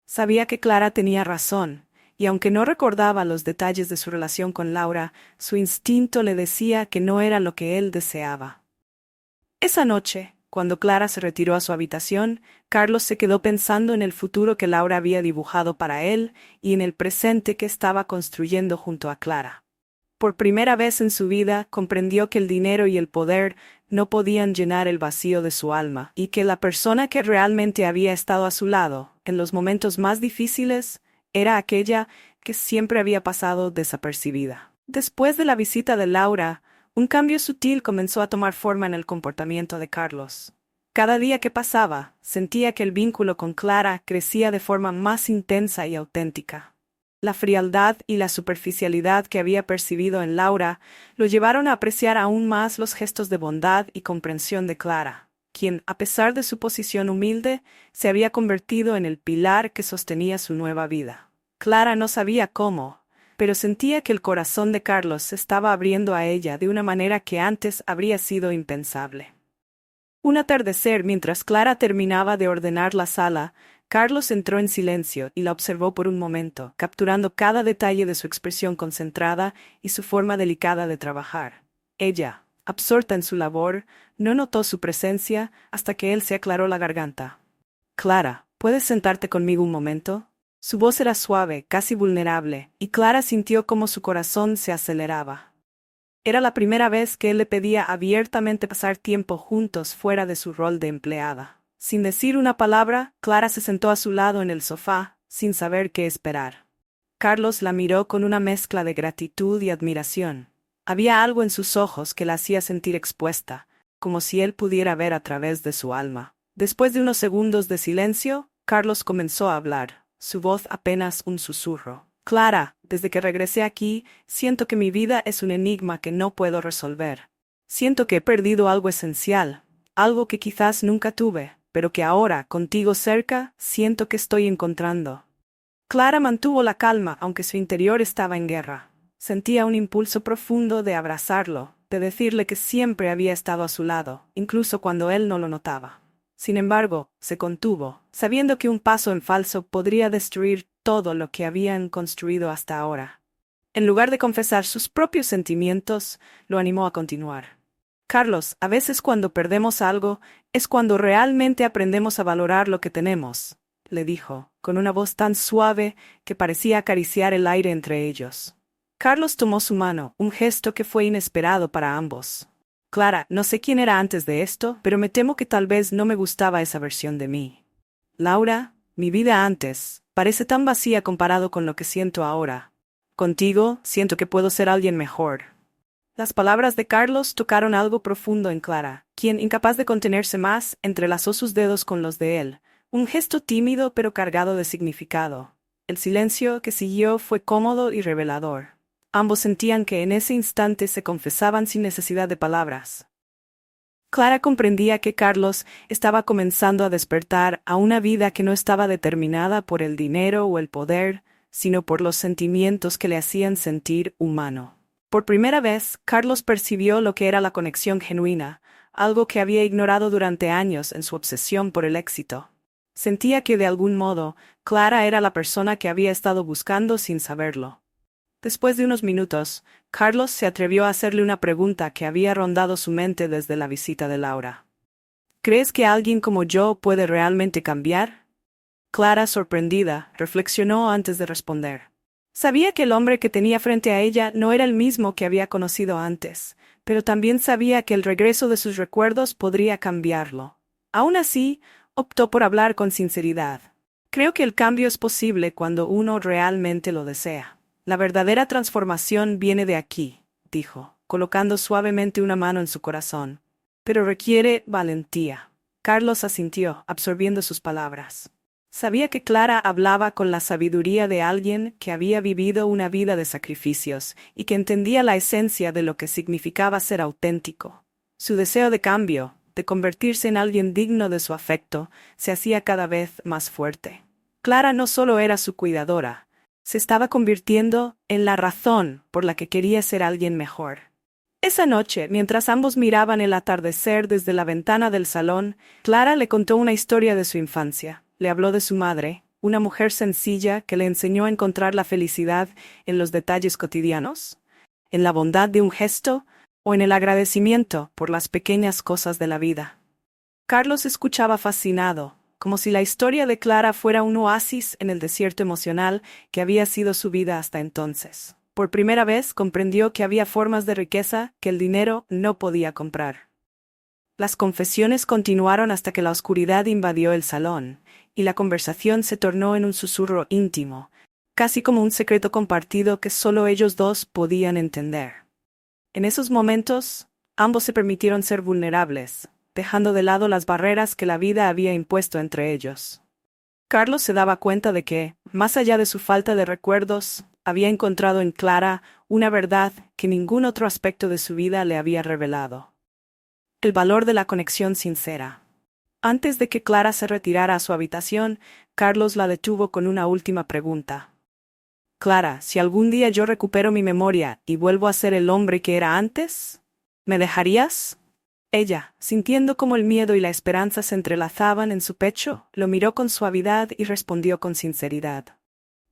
Sabía que Clara tenía razón, y aunque no recordaba los detalles de su relación con Laura, su instinto le decía que no era lo que él deseaba. Esa noche, cuando Clara se retiró a su habitación, Carlos se quedó pensando en el futuro que Laura había dibujado para él y en el presente que estaba construyendo junto a Clara. Por primera vez en su vida comprendió que el dinero y el poder no podían llenar el vacío de su alma, y que la persona que realmente había estado a su lado, en los momentos más difíciles, era aquella que siempre había pasado desapercibida. Después de la visita de Laura, un cambio sutil comenzó a tomar forma en el comportamiento de Carlos. Cada día que pasaba, sentía que el vínculo con Clara crecía de forma más intensa y auténtica. La frialdad y la superficialidad que había percibido en Laura lo llevaron a apreciar aún más los gestos de bondad y comprensión de Clara, quien, a pesar de su posición humilde, se había convertido en el pilar que sostenía su nueva vida. Clara no sabía cómo, pero sentía que el corazón de Carlos se estaba abriendo a ella de una manera que antes habría sido impensable. Un atardecer, mientras Clara terminaba de ordenar la sala, Carlos entró en silencio y la observó por un momento, capturando cada detalle de su expresión concentrada y su forma delicada de trabajar. Ella, absorta en su labor, no notó su presencia hasta que él se aclaró la garganta. «Clara, ¿puedes sentarte conmigo un momento?» Su voz era suave, casi vulnerable, y Clara sintió cómo su corazón se aceleraba. Era la primera vez que él le pedía abiertamente pasar tiempo juntos fuera de su rol de empleada. Sin decir una palabra, Clara se sentó a su lado en el sofá, sin saber qué esperar. Carlos la miró con una mezcla de gratitud y admiración. Había algo en sus ojos que la hacía sentir expuesta, como si él pudiera ver a través de su alma. Después de unos segundos de silencio, Carlos comenzó a hablar, su voz apenas un susurro. «Clara, desde que regresé aquí, siento que mi vida es un enigma que no puedo resolver. Siento que he perdido algo esencial, algo que quizás nunca tuve, pero que ahora, contigo cerca, siento que estoy encontrando». Clara mantuvo la calma, aunque su interior estaba en guerra. Sentía un impulso profundo de abrazarlo, de decirle que siempre había estado a su lado, incluso cuando él no lo notaba. Sin embargo, se contuvo, sabiendo que un paso en falso podría destruir todo lo que habían construido hasta ahora. En lugar de confesar sus propios sentimientos, lo animó a continuar. «Carlos, a veces cuando perdemos algo, es cuando realmente aprendemos a valorar lo que tenemos», le dijo, con una voz tan suave que parecía acariciar el aire entre ellos. Carlos tomó su mano, un gesto que fue inesperado para ambos. «Clara, no sé quién era antes de esto, pero me temo que tal vez no me gustaba esa versión de mí. Laura, mi vida antes, parece tan vacía comparado con lo que siento ahora. Contigo, siento que puedo ser alguien mejor». Las palabras de Carlos tocaron algo profundo en Clara, quien, incapaz de contenerse más, entrelazó sus dedos con los de él, un gesto tímido pero cargado de significado. El silencio que siguió fue cómodo y revelador. Ambos sentían que en ese instante se confesaban sin necesidad de palabras. Clara comprendía que Carlos estaba comenzando a despertar a una vida que no estaba determinada por el dinero o el poder, sino por los sentimientos que le hacían sentir humano. Por primera vez, Carlos percibió lo que era la conexión genuina, algo que había ignorado durante años en su obsesión por el éxito. Sentía que de algún modo, Clara era la persona que había estado buscando sin saberlo. Después de unos minutos, Carlos se atrevió a hacerle una pregunta que había rondado su mente desde la visita de Laura. ¿Crees que alguien como yo puede realmente cambiar? Clara, sorprendida, reflexionó antes de responder. Sabía que el hombre que tenía frente a ella no era el mismo que había conocido antes, pero también sabía que el regreso de sus recuerdos podría cambiarlo. Aún así, optó por hablar con sinceridad. Creo que el cambio es posible cuando uno realmente lo desea. La verdadera transformación viene de aquí, dijo, colocando suavemente una mano en su corazón. Pero requiere valentía. Carlos asintió, absorbiendo sus palabras. Sabía que Clara hablaba con la sabiduría de alguien que había vivido una vida de sacrificios y que entendía la esencia de lo que significaba ser auténtico. Su deseo de cambio, de convertirse en alguien digno de su afecto, se hacía cada vez más fuerte. Clara no solo era su cuidadora, se estaba convirtiendo en la razón por la que quería ser alguien mejor. Esa noche, mientras ambos miraban el atardecer desde la ventana del salón, Clara le contó una historia de su infancia. Le habló de su madre, una mujer sencilla que le enseñó a encontrar la felicidad en los detalles cotidianos, en la bondad de un gesto o en el agradecimiento por las pequeñas cosas de la vida. Carlos escuchaba fascinado, como si la historia de Clara fuera un oasis en el desierto emocional que había sido su vida hasta entonces. Por primera vez comprendió que había formas de riqueza que el dinero no podía comprar. Las confesiones continuaron hasta que la oscuridad invadió el salón, y la conversación se tornó en un susurro íntimo, casi como un secreto compartido que solo ellos dos podían entender. En esos momentos, ambos se permitieron ser vulnerables, dejando de lado las barreras que la vida había impuesto entre ellos. Carlos se daba cuenta de que, más allá de su falta de recuerdos, había encontrado en Clara una verdad que ningún otro aspecto de su vida le había revelado. El valor de la conexión sincera. Antes de que Clara se retirara a su habitación, Carlos la detuvo con una última pregunta. Clara, si algún día yo recupero mi memoria y vuelvo a ser el hombre que era antes, ¿me dejarías? Ella, sintiendo cómo el miedo y la esperanza se entrelazaban en su pecho, lo miró con suavidad y respondió con sinceridad.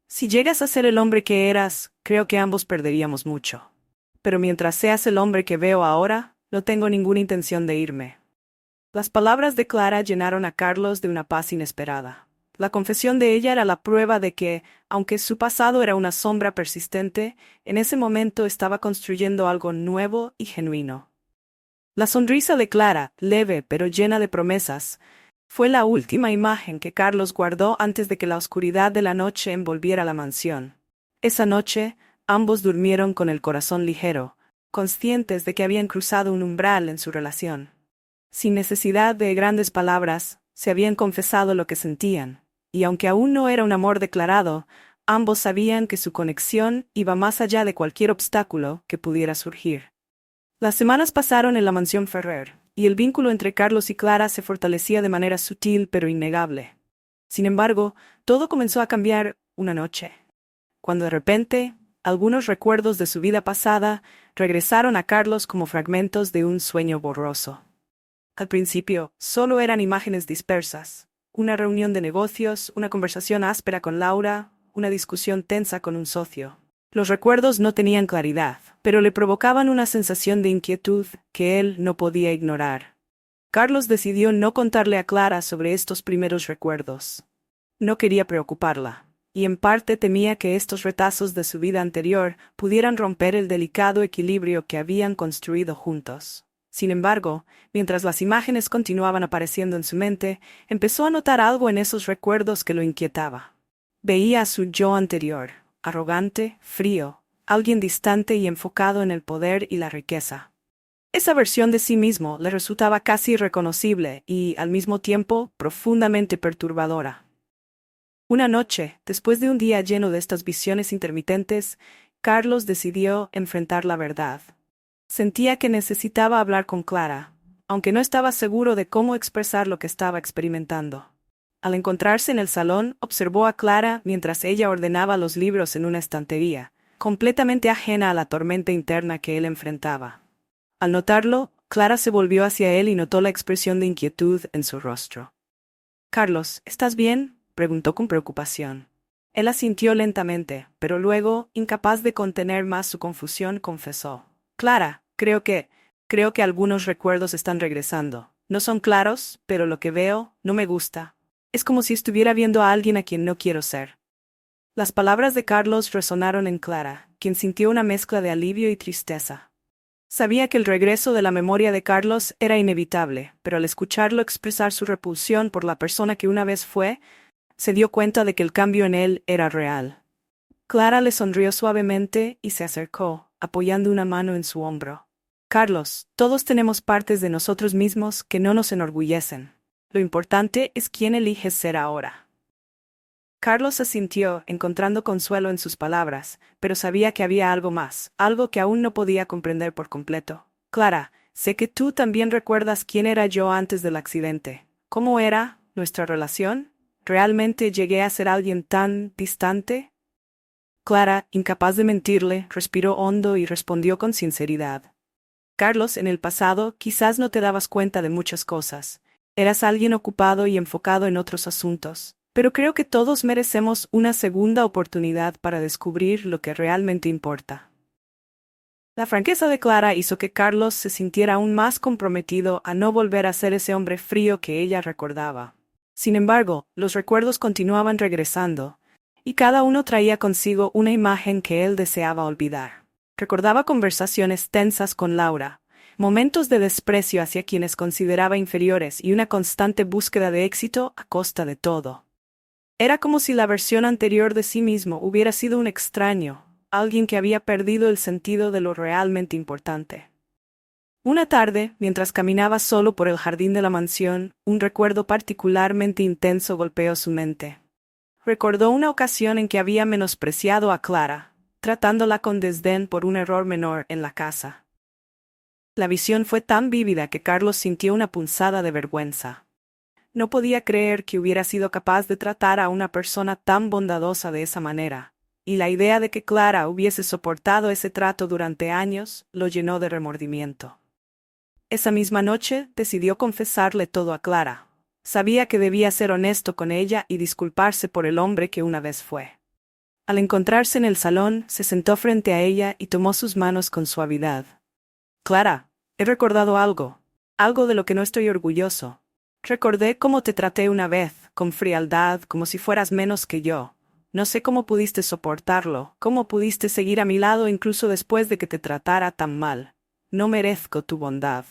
Si llegas a ser el hombre que eras, creo que ambos perderíamos mucho. Pero mientras seas el hombre que veo ahora, no tengo ninguna intención de irme. Las palabras de Clara llenaron a Carlos de una paz inesperada. La confesión de ella era la prueba de que, aunque su pasado era una sombra persistente, en ese momento estaba construyendo algo nuevo y genuino. La sonrisa de Clara, leve pero llena de promesas, fue la última imagen que Carlos guardó antes de que la oscuridad de la noche envolviera la mansión. Esa noche, ambos durmieron con el corazón ligero, conscientes de que habían cruzado un umbral en su relación. Sin necesidad de grandes palabras, se habían confesado lo que sentían, y aunque aún no era un amor declarado, ambos sabían que su conexión iba más allá de cualquier obstáculo que pudiera surgir. Las semanas pasaron en la mansión Ferrer, y el vínculo entre Carlos y Clara se fortalecía de manera sutil pero innegable. Sin embargo, todo comenzó a cambiar una noche, cuando de repente, algunos recuerdos de su vida pasada regresaron a Carlos como fragmentos de un sueño borroso. Al principio, solo eran imágenes dispersas, una reunión de negocios, una conversación áspera con Laura, una discusión tensa con un socio. Los recuerdos no tenían claridad, pero le provocaban una sensación de inquietud que él no podía ignorar. Carlos decidió no contarle a Clara sobre estos primeros recuerdos. No quería preocuparla, y en parte temía que estos retazos de su vida anterior pudieran romper el delicado equilibrio que habían construido juntos. Sin embargo, mientras las imágenes continuaban apareciendo en su mente, empezó a notar algo en esos recuerdos que lo inquietaba. Veía a su yo anterior, arrogante, frío, alguien distante y enfocado en el poder y la riqueza. Esa versión de sí mismo le resultaba casi irreconocible y, al mismo tiempo, profundamente perturbadora. Una noche, después de un día lleno de estas visiones intermitentes, Carlos decidió enfrentar la verdad. Sentía que necesitaba hablar con Clara, aunque no estaba seguro de cómo expresar lo que estaba experimentando. Al encontrarse en el salón, observó a Clara mientras ella ordenaba los libros en una estantería, completamente ajena a la tormenta interna que él enfrentaba. Al notarlo, Clara se volvió hacia él y notó la expresión de inquietud en su rostro. Carlos, ¿estás bien?, preguntó con preocupación. Él asintió lentamente, pero luego, incapaz de contener más su confusión, confesó. Clara, creo que algunos recuerdos están regresando. No son claros, pero lo que veo no me gusta. Es como si estuviera viendo a alguien a quien no quiero ser. Las palabras de Carlos resonaron en Clara, quien sintió una mezcla de alivio y tristeza. Sabía que el regreso de la memoria de Carlos era inevitable, pero al escucharlo expresar su repulsión por la persona que una vez fue, se dio cuenta de que el cambio en él era real. Clara le sonrió suavemente y se acercó, apoyando una mano en su hombro. Carlos, todos tenemos partes de nosotros mismos que no nos enorgullecen. Lo importante es quién eliges ser ahora. Carlos asintió, encontrando consuelo en sus palabras, pero sabía que había algo más, algo que aún no podía comprender por completo. Clara, sé que tú también recuerdas quién era yo antes del accidente. ¿Cómo era nuestra relación? ¿Realmente llegué a ser alguien tan distante? Clara, incapaz de mentirle, respiró hondo y respondió con sinceridad. Carlos, en el pasado, quizás no te dabas cuenta de muchas cosas. Eras alguien ocupado y enfocado en otros asuntos. Pero creo que todos merecemos una segunda oportunidad para descubrir lo que realmente importa. La franqueza de Clara hizo que Carlos se sintiera aún más comprometido a no volver a ser ese hombre frío que ella recordaba. Sin embargo, los recuerdos continuaban regresando, y cada uno traía consigo una imagen que él deseaba olvidar. Recordaba conversaciones tensas con Laura, momentos de desprecio hacia quienes consideraba inferiores y una constante búsqueda de éxito a costa de todo. Era como si la versión anterior de sí mismo hubiera sido un extraño, alguien que había perdido el sentido de lo realmente importante. Una tarde, mientras caminaba solo por el jardín de la mansión, un recuerdo particularmente intenso golpeó su mente. Recordó una ocasión en que había menospreciado a Clara, tratándola con desdén por un error menor en la casa. La visión fue tan vívida que Carlos sintió una punzada de vergüenza. No podía creer que hubiera sido capaz de tratar a una persona tan bondadosa de esa manera, y la idea de que Clara hubiese soportado ese trato durante años lo llenó de remordimiento. Esa misma noche decidió confesarle todo a Clara. Sabía que debía ser honesto con ella y disculparse por el hombre que una vez fue. Al encontrarse en el salón, se sentó frente a ella y tomó sus manos con suavidad. Clara, he recordado algo de lo que no estoy orgulloso. Recordé cómo te traté una vez, con frialdad, como si fueras menos que yo. No sé cómo pudiste soportarlo, cómo pudiste seguir a mi lado incluso después de que te tratara tan mal. No merezco tu bondad.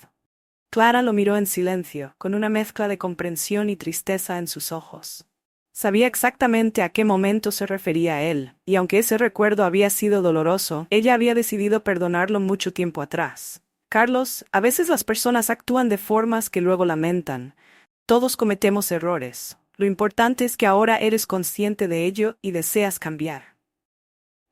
Clara lo miró en silencio, con una mezcla de comprensión y tristeza en sus ojos. Sabía exactamente a qué momento se refería a él, y aunque ese recuerdo había sido doloroso, ella había decidido perdonarlo mucho tiempo atrás. Carlos, a veces las personas actúan de formas que luego lamentan. Todos cometemos errores. Lo importante es que ahora eres consciente de ello y deseas cambiar.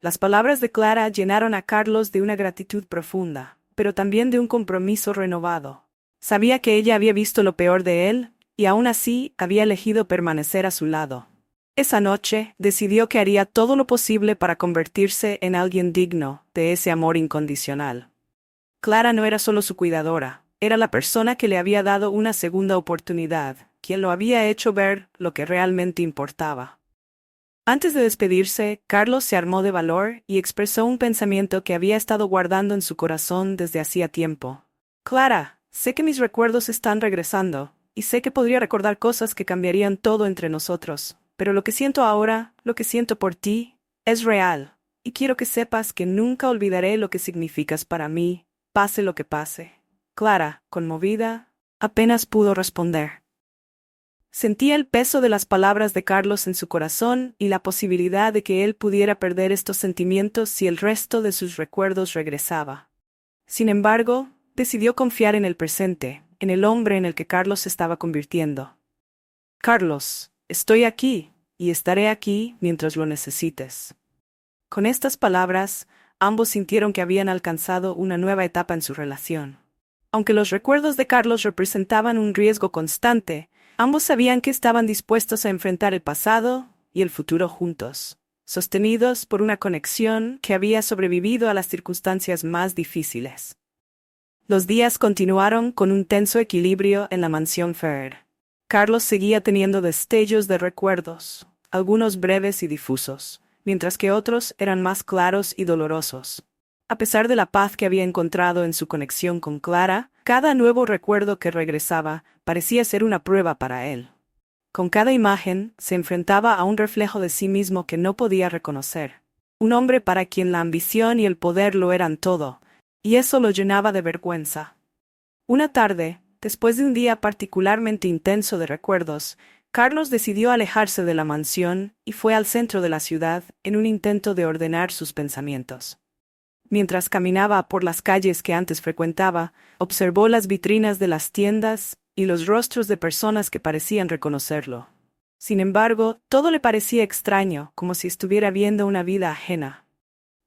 Las palabras de Clara llenaron a Carlos de una gratitud profunda, pero también de un compromiso renovado. Sabía que ella había visto lo peor de él, y aún así había elegido permanecer a su lado. Esa noche, decidió que haría todo lo posible para convertirse en alguien digno de ese amor incondicional. Clara no era solo su cuidadora. Era la persona que le había dado una segunda oportunidad, quien lo había hecho ver lo que realmente importaba. Antes de despedirse, Carlos se armó de valor y expresó un pensamiento que había estado guardando en su corazón desde hacía tiempo. Clara, sé que mis recuerdos están regresando, y sé que podría recordar cosas que cambiarían todo entre nosotros, pero lo que siento ahora, lo que siento por ti, es real, y quiero que sepas que nunca olvidaré lo que significas para mí, pase lo que pase. Clara, conmovida, apenas pudo responder. Sentía el peso de las palabras de Carlos en su corazón y la posibilidad de que él pudiera perder estos sentimientos si el resto de sus recuerdos regresaba. Sin embargo, decidió confiar en el presente, en el hombre en el que Carlos se estaba convirtiendo. Carlos, estoy aquí, y estaré aquí mientras lo necesites. Con estas palabras, ambos sintieron que habían alcanzado una nueva etapa en su relación. Aunque los recuerdos de Carlos representaban un riesgo constante, ambos sabían que estaban dispuestos a enfrentar el pasado y el futuro juntos, sostenidos por una conexión que había sobrevivido a las circunstancias más difíciles. Los días continuaron con un tenso equilibrio en la mansión Fair. Carlos seguía teniendo destellos de recuerdos, algunos breves y difusos, mientras que otros eran más claros y dolorosos. A pesar de la paz que había encontrado en su conexión con Clara, cada nuevo recuerdo que regresaba parecía ser una prueba para él. Con cada imagen se enfrentaba a un reflejo de sí mismo que no podía reconocer. Un hombre para quien la ambición y el poder lo eran todo, y eso lo llenaba de vergüenza. Una tarde, después de un día particularmente intenso de recuerdos, Carlos decidió alejarse de la mansión y fue al centro de la ciudad en un intento de ordenar sus pensamientos. Mientras caminaba por las calles que antes frecuentaba, observó las vitrinas de las tiendas y los rostros de personas que parecían reconocerlo. Sin embargo, todo le parecía extraño, como si estuviera viendo una vida ajena.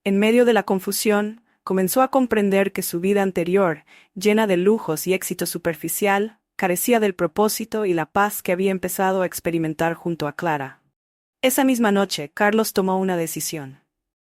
En medio de la confusión, comenzó a comprender que su vida anterior, llena de lujos y éxito superficial, carecía del propósito y la paz que había empezado a experimentar junto a Clara. Esa misma noche, Carlos tomó una decisión.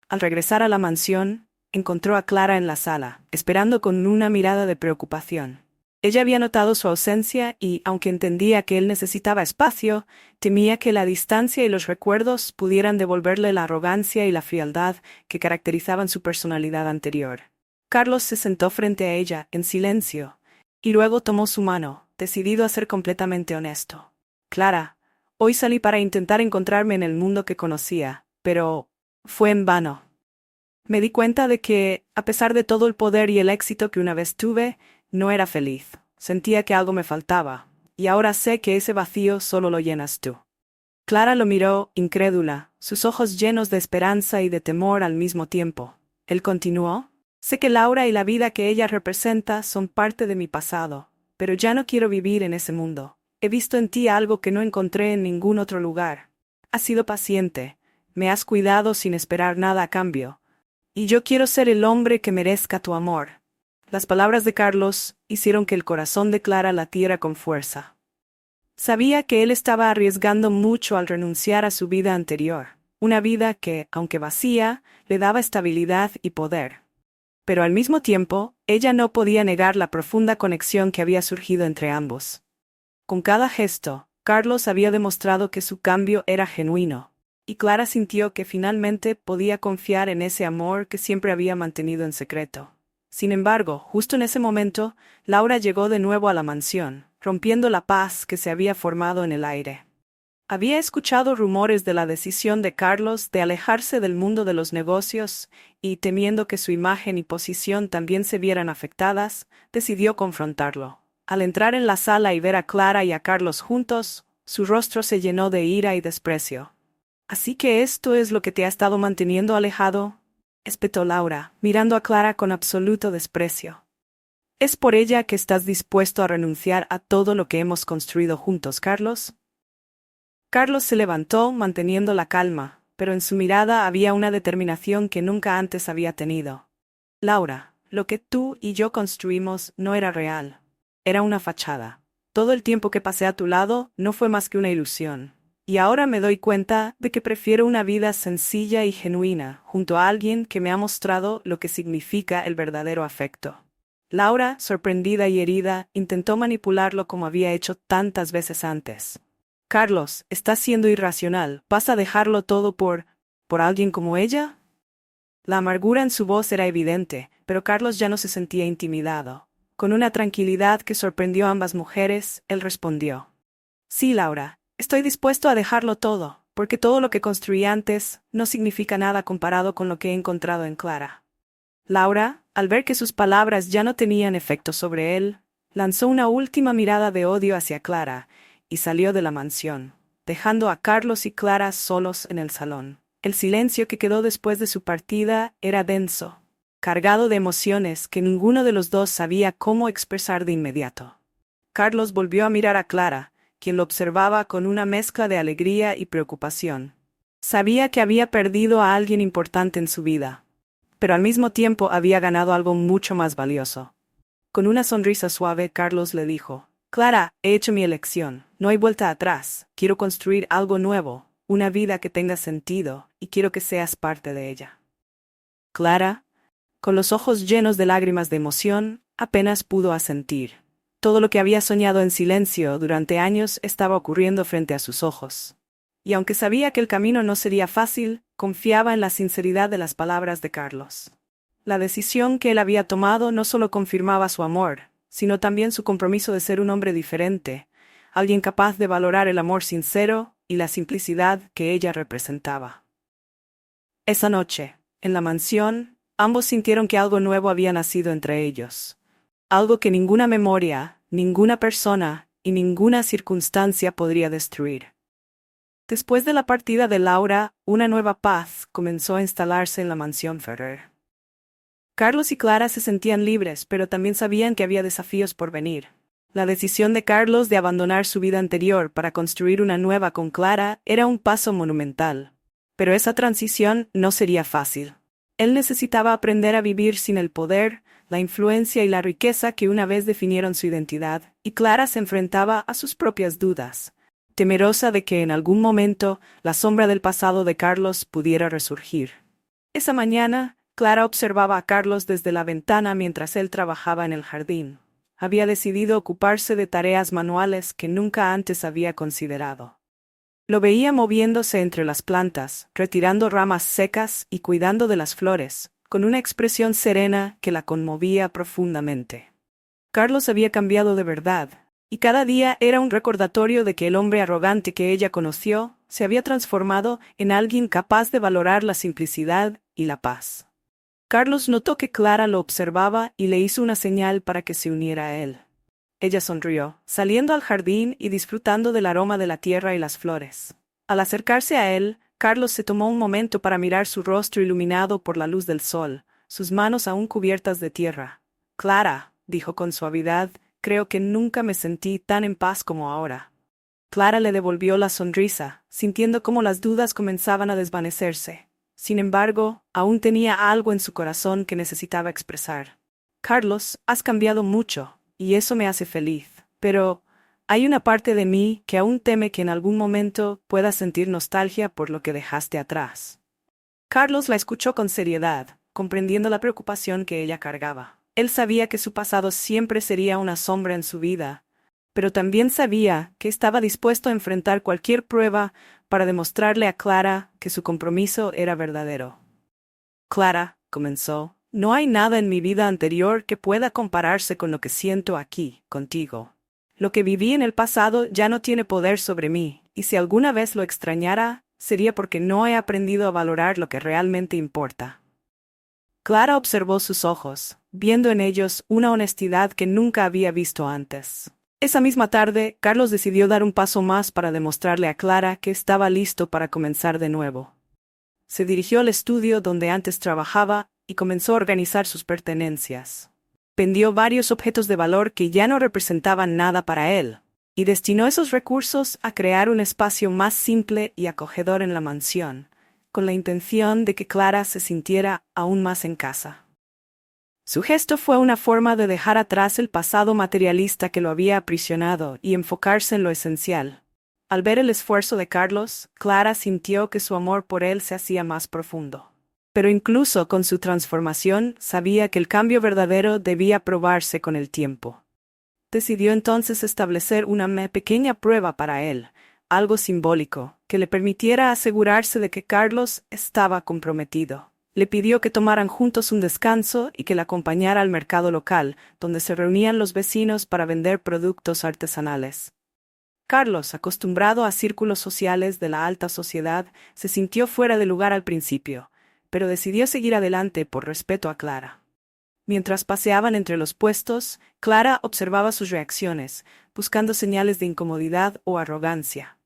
Al regresar a la mansión, encontró a Clara en la sala, esperando con una mirada de preocupación. Ella había notado su ausencia y, aunque entendía que él necesitaba espacio, temía que la distancia y los recuerdos pudieran devolverle la arrogancia y la frialdad que caracterizaban su personalidad anterior. Carlos se sentó frente a ella, en silencio, y luego tomó su mano, decidido a ser completamente honesto. Clara, hoy salí para intentar encontrarme en el mundo que conocía, pero fue en vano. Me di cuenta de que, a pesar de todo el poder y el éxito que una vez tuve, no era feliz. Sentía que algo me faltaba, y ahora sé que ese vacío solo lo llenas tú. Clara lo miró, incrédula, sus ojos llenos de esperanza y de temor al mismo tiempo. Él continuó: sé que Laura y la vida que ella representa son parte de mi pasado, pero ya no quiero vivir en ese mundo. He visto en ti algo que no encontré en ningún otro lugar. Has sido paciente, me has cuidado sin esperar nada a cambio. Y yo quiero ser el hombre que merezca tu amor. Las palabras de Carlos hicieron que el corazón de Clara latiera con fuerza. Sabía que él estaba arriesgando mucho al renunciar a su vida anterior, una vida que, aunque vacía, le daba estabilidad y poder. Pero al mismo tiempo, ella no podía negar la profunda conexión que había surgido entre ambos. Con cada gesto, Carlos había demostrado que su cambio era genuino. Y Clara sintió que finalmente podía confiar en ese amor que siempre había mantenido en secreto. Sin embargo, justo en ese momento, Laura llegó de nuevo a la mansión, rompiendo la paz que se había formado en el aire. Había escuchado rumores de la decisión de Carlos de alejarse del mundo de los negocios y, temiendo que su imagen y posición también se vieran afectadas, decidió confrontarlo. Al entrar en la sala y ver a Clara y a Carlos juntos, su rostro se llenó de ira y desprecio. «¿Así que esto es lo que te ha estado manteniendo alejado?», espetó Laura, mirando a Clara con absoluto desprecio. «¿Es por ella que estás dispuesto a renunciar a todo lo que hemos construido juntos, Carlos?». Carlos se levantó, manteniendo la calma, pero en su mirada había una determinación que nunca antes había tenido. «Laura, lo que tú y yo construimos no era real. Era una fachada. Todo el tiempo que pasé a tu lado no fue más que una ilusión. Y ahora me doy cuenta de que prefiero una vida sencilla y genuina, junto a alguien que me ha mostrado lo que significa el verdadero afecto». Laura, sorprendida y herida, intentó manipularlo como había hecho tantas veces antes. «Carlos, estás siendo irracional. ¿Vas a dejarlo todo por alguien como ella?». La amargura en su voz era evidente, pero Carlos ya no se sentía intimidado. Con una tranquilidad que sorprendió a ambas mujeres, él respondió: «Sí, Laura. Estoy dispuesto a dejarlo todo, porque todo lo que construí antes no significa nada comparado con lo que he encontrado en Clara». Laura, al ver que sus palabras ya no tenían efecto sobre él, lanzó una última mirada de odio hacia Clara y salió de la mansión, dejando a Carlos y Clara solos en el salón. El silencio que quedó después de su partida era denso, cargado de emociones que ninguno de los dos sabía cómo expresar de inmediato. Carlos volvió a mirar a Clara, quien lo observaba con una mezcla de alegría y preocupación. Sabía que había perdido a alguien importante en su vida, pero al mismo tiempo había ganado algo mucho más valioso. Con una sonrisa suave, Carlos le dijo: «Clara, he hecho mi elección, no hay vuelta atrás, quiero construir algo nuevo, una vida que tenga sentido, y quiero que seas parte de ella». Clara, con los ojos llenos de lágrimas de emoción, apenas pudo asentir. Todo lo que había soñado en silencio durante años estaba ocurriendo frente a sus ojos. Y aunque sabía que el camino no sería fácil, confiaba en la sinceridad de las palabras de Carlos. La decisión que él había tomado no solo confirmaba su amor, sino también su compromiso de ser un hombre diferente, alguien capaz de valorar el amor sincero y la simplicidad que ella representaba. Esa noche, en la mansión, ambos sintieron que algo nuevo había nacido entre ellos. Algo que ninguna memoria, ninguna persona y ninguna circunstancia podría destruir. Después de la partida de Laura, una nueva paz comenzó a instalarse en la mansión Ferrer. Carlos y Clara se sentían libres, pero también sabían que había desafíos por venir. La decisión de Carlos de abandonar su vida anterior para construir una nueva con Clara era un paso monumental. Pero esa transición no sería fácil. Él necesitaba aprender a vivir sin el poder, la influencia y la riqueza que una vez definieron su identidad, y Clara se enfrentaba a sus propias dudas, temerosa de que en algún momento la sombra del pasado de Carlos pudiera resurgir. Esa mañana, Clara observaba a Carlos desde la ventana mientras él trabajaba en el jardín. Había decidido ocuparse de tareas manuales que nunca antes había considerado. Lo veía moviéndose entre las plantas, retirando ramas secas y cuidando de las flores, con una expresión serena que la conmovía profundamente. Carlos había cambiado de verdad, y cada día era un recordatorio de que el hombre arrogante que ella conoció se había transformado en alguien capaz de valorar la simplicidad y la paz. Carlos notó que Clara lo observaba y le hizo una señal para que se uniera a él. Ella sonrió, saliendo al jardín y disfrutando del aroma de la tierra y las flores. Al acercarse a él, Carlos se tomó un momento para mirar su rostro iluminado por la luz del sol, sus manos aún cubiertas de tierra. «Clara», dijo con suavidad, «creo que nunca me sentí tan en paz como ahora». Clara le devolvió la sonrisa, sintiendo cómo las dudas comenzaban a desvanecerse. Sin embargo, aún tenía algo en su corazón que necesitaba expresar. «Carlos, has cambiado mucho, y eso me hace feliz. Pero hay una parte de mí que aún teme que en algún momento puedas sentir nostalgia por lo que dejaste atrás». Carlos la escuchó con seriedad, comprendiendo la preocupación que ella cargaba. Él sabía que su pasado siempre sería una sombra en su vida, pero también sabía que estaba dispuesto a enfrentar cualquier prueba para demostrarle a Clara que su compromiso era verdadero. «Clara», comenzó, «no hay nada en mi vida anterior que pueda compararse con lo que siento aquí, contigo. Lo que viví en el pasado ya no tiene poder sobre mí, y si alguna vez lo extrañara, sería porque no he aprendido a valorar lo que realmente importa». Clara observó sus ojos, viendo en ellos una honestidad que nunca había visto antes. Esa misma tarde, Carlos decidió dar un paso más para demostrarle a Clara que estaba listo para comenzar de nuevo. Se dirigió al estudio donde antes trabajaba y comenzó a organizar sus pertenencias. Vendió varios objetos de valor que ya no representaban nada para él, y destinó esos recursos a crear un espacio más simple y acogedor en la mansión, con la intención de que Clara se sintiera aún más en casa. Su gesto fue una forma de dejar atrás el pasado materialista que lo había aprisionado y enfocarse en lo esencial. Al ver el esfuerzo de Carlos, Clara sintió que su amor por él se hacía más profundo. Pero incluso con su transformación, sabía que el cambio verdadero debía probarse con el tiempo. Decidió entonces establecer una pequeña prueba para él, algo simbólico, que le permitiera asegurarse de que Carlos estaba comprometido. Le pidió que tomaran juntos un descanso y que la acompañara al mercado local, donde se reunían los vecinos para vender productos artesanales. Carlos, acostumbrado a círculos sociales de la alta sociedad, se sintió fuera de lugar al principio, pero decidió seguir adelante por respeto a Clara. Mientras paseaban entre los puestos, Clara observaba sus reacciones, buscando señales de incomodidad o arrogancia.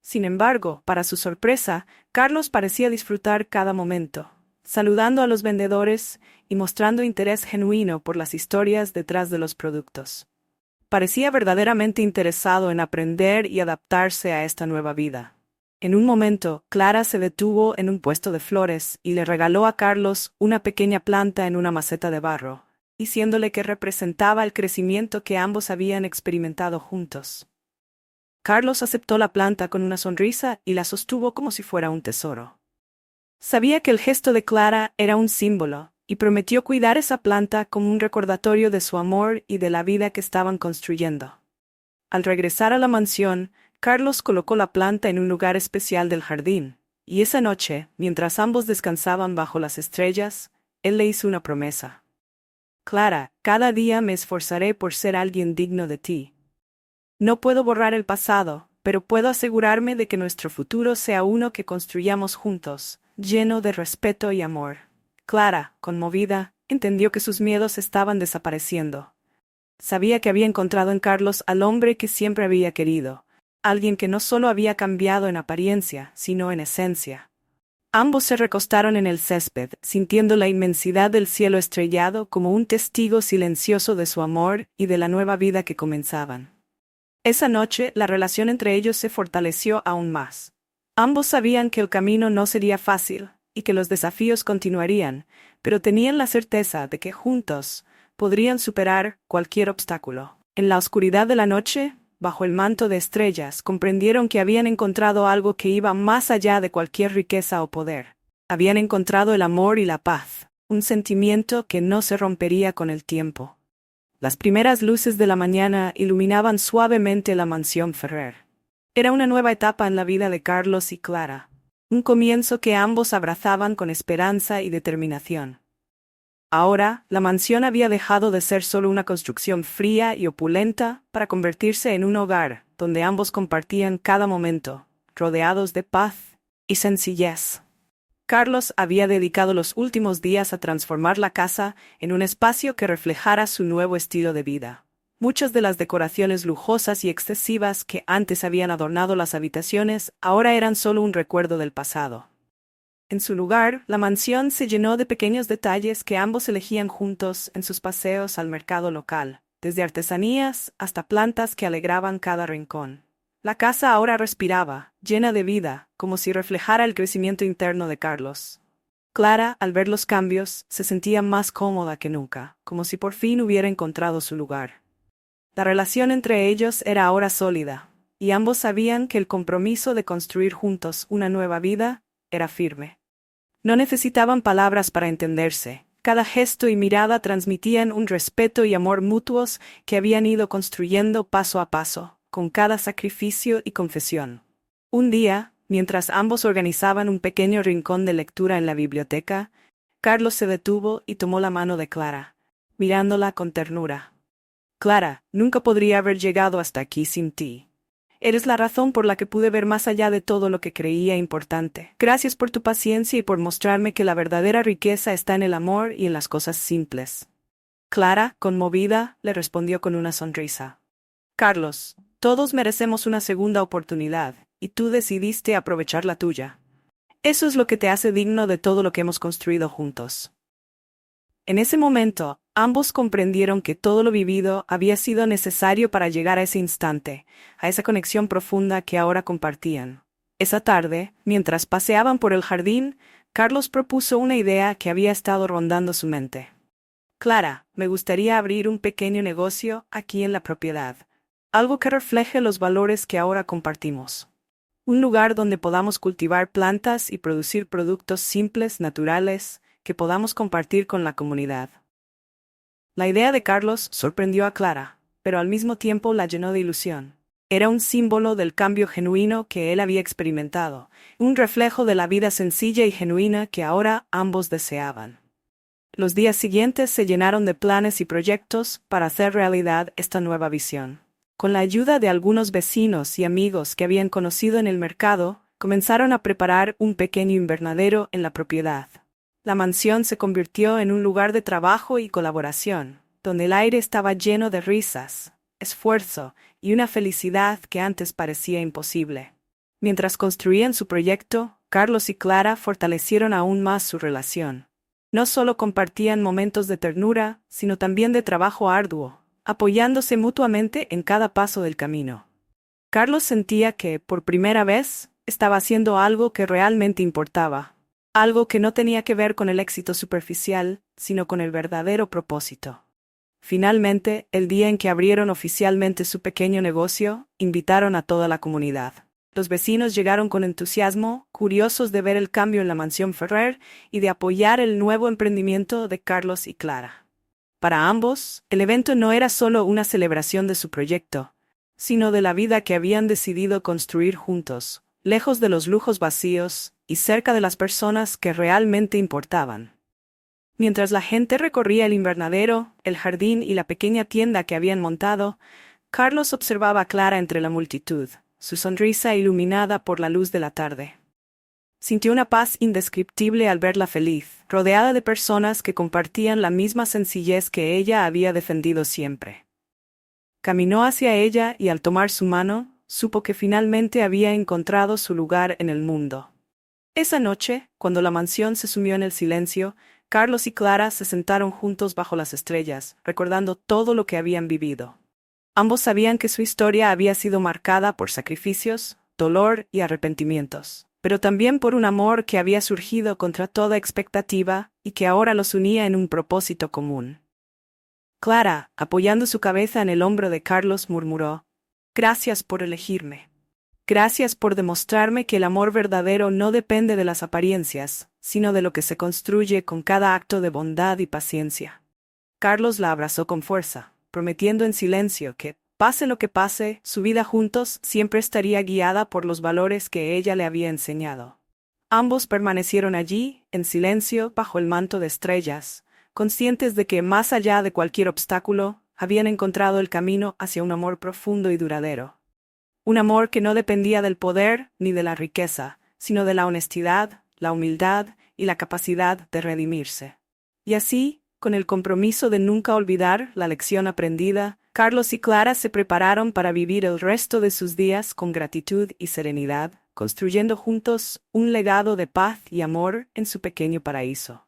Sin embargo, para su sorpresa, Carlos parecía disfrutar cada momento, saludando a los vendedores y mostrando interés genuino por las historias detrás de los productos. Parecía verdaderamente interesado en aprender y adaptarse a esta nueva vida. En un momento, Clara se detuvo en un puesto de flores y le regaló a Carlos una pequeña planta en una maceta de barro, diciéndole que representaba el crecimiento que ambos habían experimentado juntos. Carlos aceptó la planta con una sonrisa y la sostuvo como si fuera un tesoro. Sabía que el gesto de Clara era un símbolo, y prometió cuidar esa planta como un recordatorio de su amor y de la vida que estaban construyendo. Al regresar a la mansión, Carlos colocó la planta en un lugar especial del jardín, y esa noche, mientras ambos descansaban bajo las estrellas, él le hizo una promesa. Clara, cada día me esforzaré por ser alguien digno de ti. No puedo borrar el pasado, pero puedo asegurarme de que nuestro futuro sea uno que construyamos juntos, lleno de respeto y amor. Clara, conmovida, entendió que sus miedos estaban desapareciendo. Sabía que había encontrado en Carlos al hombre que siempre había querido, alguien que no solo había cambiado en apariencia, sino en esencia. Ambos se recostaron en el césped, sintiendo la inmensidad del cielo estrellado como un testigo silencioso de su amor y de la nueva vida que comenzaban. Esa noche, la relación entre ellos se fortaleció aún más. Ambos sabían que el camino no sería fácil, y que los desafíos continuarían, pero tenían la certeza de que juntos podrían superar cualquier obstáculo. En la oscuridad de la noche, bajo el manto de estrellas, comprendieron que habían encontrado algo que iba más allá de cualquier riqueza o poder. Habían encontrado el amor y la paz, un sentimiento que no se rompería con el tiempo. Las primeras luces de la mañana iluminaban suavemente la mansión Ferrer. Era una nueva etapa en la vida de Carlos y Clara, un comienzo que ambos abrazaban con esperanza y determinación. Ahora, la mansión había dejado de ser solo una construcción fría y opulenta para convertirse en un hogar donde ambos compartían cada momento, rodeados de paz y sencillez. Carlos había dedicado los últimos días a transformar la casa en un espacio que reflejara su nuevo estilo de vida. Muchas de las decoraciones lujosas y excesivas que antes habían adornado las habitaciones ahora eran solo un recuerdo del pasado. En su lugar, la mansión se llenó de pequeños detalles que ambos elegían juntos en sus paseos al mercado local, desde artesanías hasta plantas que alegraban cada rincón. La casa ahora respiraba, llena de vida, como si reflejara el crecimiento interno de Carlos. Clara, al ver los cambios, se sentía más cómoda que nunca, como si por fin hubiera encontrado su lugar. La relación entre ellos era ahora sólida, y ambos sabían que el compromiso de construir juntos una nueva vida era firme. No necesitaban palabras para entenderse. Cada gesto y mirada transmitían un respeto y amor mutuos que habían ido construyendo paso a paso, con cada sacrificio y confesión. Un día, mientras ambos organizaban un pequeño rincón de lectura en la biblioteca, Carlos se detuvo y tomó la mano de Clara, mirándola con ternura. Clara, nunca podría haber llegado hasta aquí sin ti. Eres la razón por la que pude ver más allá de todo lo que creía importante. Gracias por tu paciencia y por mostrarme que la verdadera riqueza está en el amor y en las cosas simples. Clara, conmovida, le respondió con una sonrisa. Carlos, todos merecemos una segunda oportunidad, y tú decidiste aprovechar la tuya. Eso es lo que te hace digno de todo lo que hemos construido juntos. En ese momento, ambos comprendieron que todo lo vivido había sido necesario para llegar a ese instante, a esa conexión profunda que ahora compartían. Esa tarde, mientras paseaban por el jardín, Carlos propuso una idea que había estado rondando su mente. Clara, me gustaría abrir un pequeño negocio aquí en la propiedad. Algo que refleje los valores que ahora compartimos. Un lugar donde podamos cultivar plantas y producir productos simples, naturales, que podamos compartir con la comunidad. La idea de Carlos sorprendió a Clara, pero al mismo tiempo la llenó de ilusión. Era un símbolo del cambio genuino que él había experimentado, un reflejo de la vida sencilla y genuina que ahora ambos deseaban. Los días siguientes se llenaron de planes y proyectos para hacer realidad esta nueva visión. Con la ayuda de algunos vecinos y amigos que habían conocido en el mercado, comenzaron a preparar un pequeño invernadero en la propiedad. La mansión se convirtió en un lugar de trabajo y colaboración, donde el aire estaba lleno de risas, esfuerzo y una felicidad que antes parecía imposible. Mientras construían su proyecto, Carlos y Clara fortalecieron aún más su relación. No solo compartían momentos de ternura, sino también de trabajo arduo, apoyándose mutuamente en cada paso del camino. Carlos sentía que, por primera vez, estaba haciendo algo que realmente importaba. Algo que no tenía que ver con el éxito superficial, sino con el verdadero propósito. Finalmente, el día en que abrieron oficialmente su pequeño negocio, invitaron a toda la comunidad. Los vecinos llegaron con entusiasmo, curiosos de ver el cambio en la mansión Ferrer y de apoyar el nuevo emprendimiento de Carlos y Clara. Para ambos, el evento no era solo una celebración de su proyecto, sino de la vida que habían decidido construir juntos, lejos de los lujos vacíos y cerca de las personas que realmente importaban. Mientras la gente recorría el invernadero, el jardín y la pequeña tienda que habían montado, Carlos observaba a Clara entre la multitud, su sonrisa iluminada por la luz de la tarde. Sintió una paz indescriptible al verla feliz, rodeada de personas que compartían la misma sencillez que ella había defendido siempre. Caminó hacia ella y al tomar su mano, supo que finalmente había encontrado su lugar en el mundo. Esa noche, cuando la mansión se sumió en el silencio, Carlos y Clara se sentaron juntos bajo las estrellas, recordando todo lo que habían vivido. Ambos sabían que su historia había sido marcada por sacrificios, dolor y arrepentimientos, pero también por un amor que había surgido contra toda expectativa y que ahora los unía en un propósito común. Clara, apoyando su cabeza en el hombro de Carlos, murmuró: «Gracias por elegirme. Gracias por demostrarme que el amor verdadero no depende de las apariencias, sino de lo que se construye con cada acto de bondad y paciencia». Carlos la abrazó con fuerza, prometiendo en silencio que, pase lo que pase, su vida juntos siempre estaría guiada por los valores que ella le había enseñado. Ambos permanecieron allí, en silencio, bajo el manto de estrellas, conscientes de que, más allá de cualquier obstáculo, habían encontrado el camino hacia un amor profundo y duradero. Un amor que no dependía del poder ni de la riqueza, sino de la honestidad, la humildad y la capacidad de redimirse. Y así, con el compromiso de nunca olvidar la lección aprendida, Carlos y Clara se prepararon para vivir el resto de sus días con gratitud y serenidad, construyendo juntos un legado de paz y amor en su pequeño paraíso.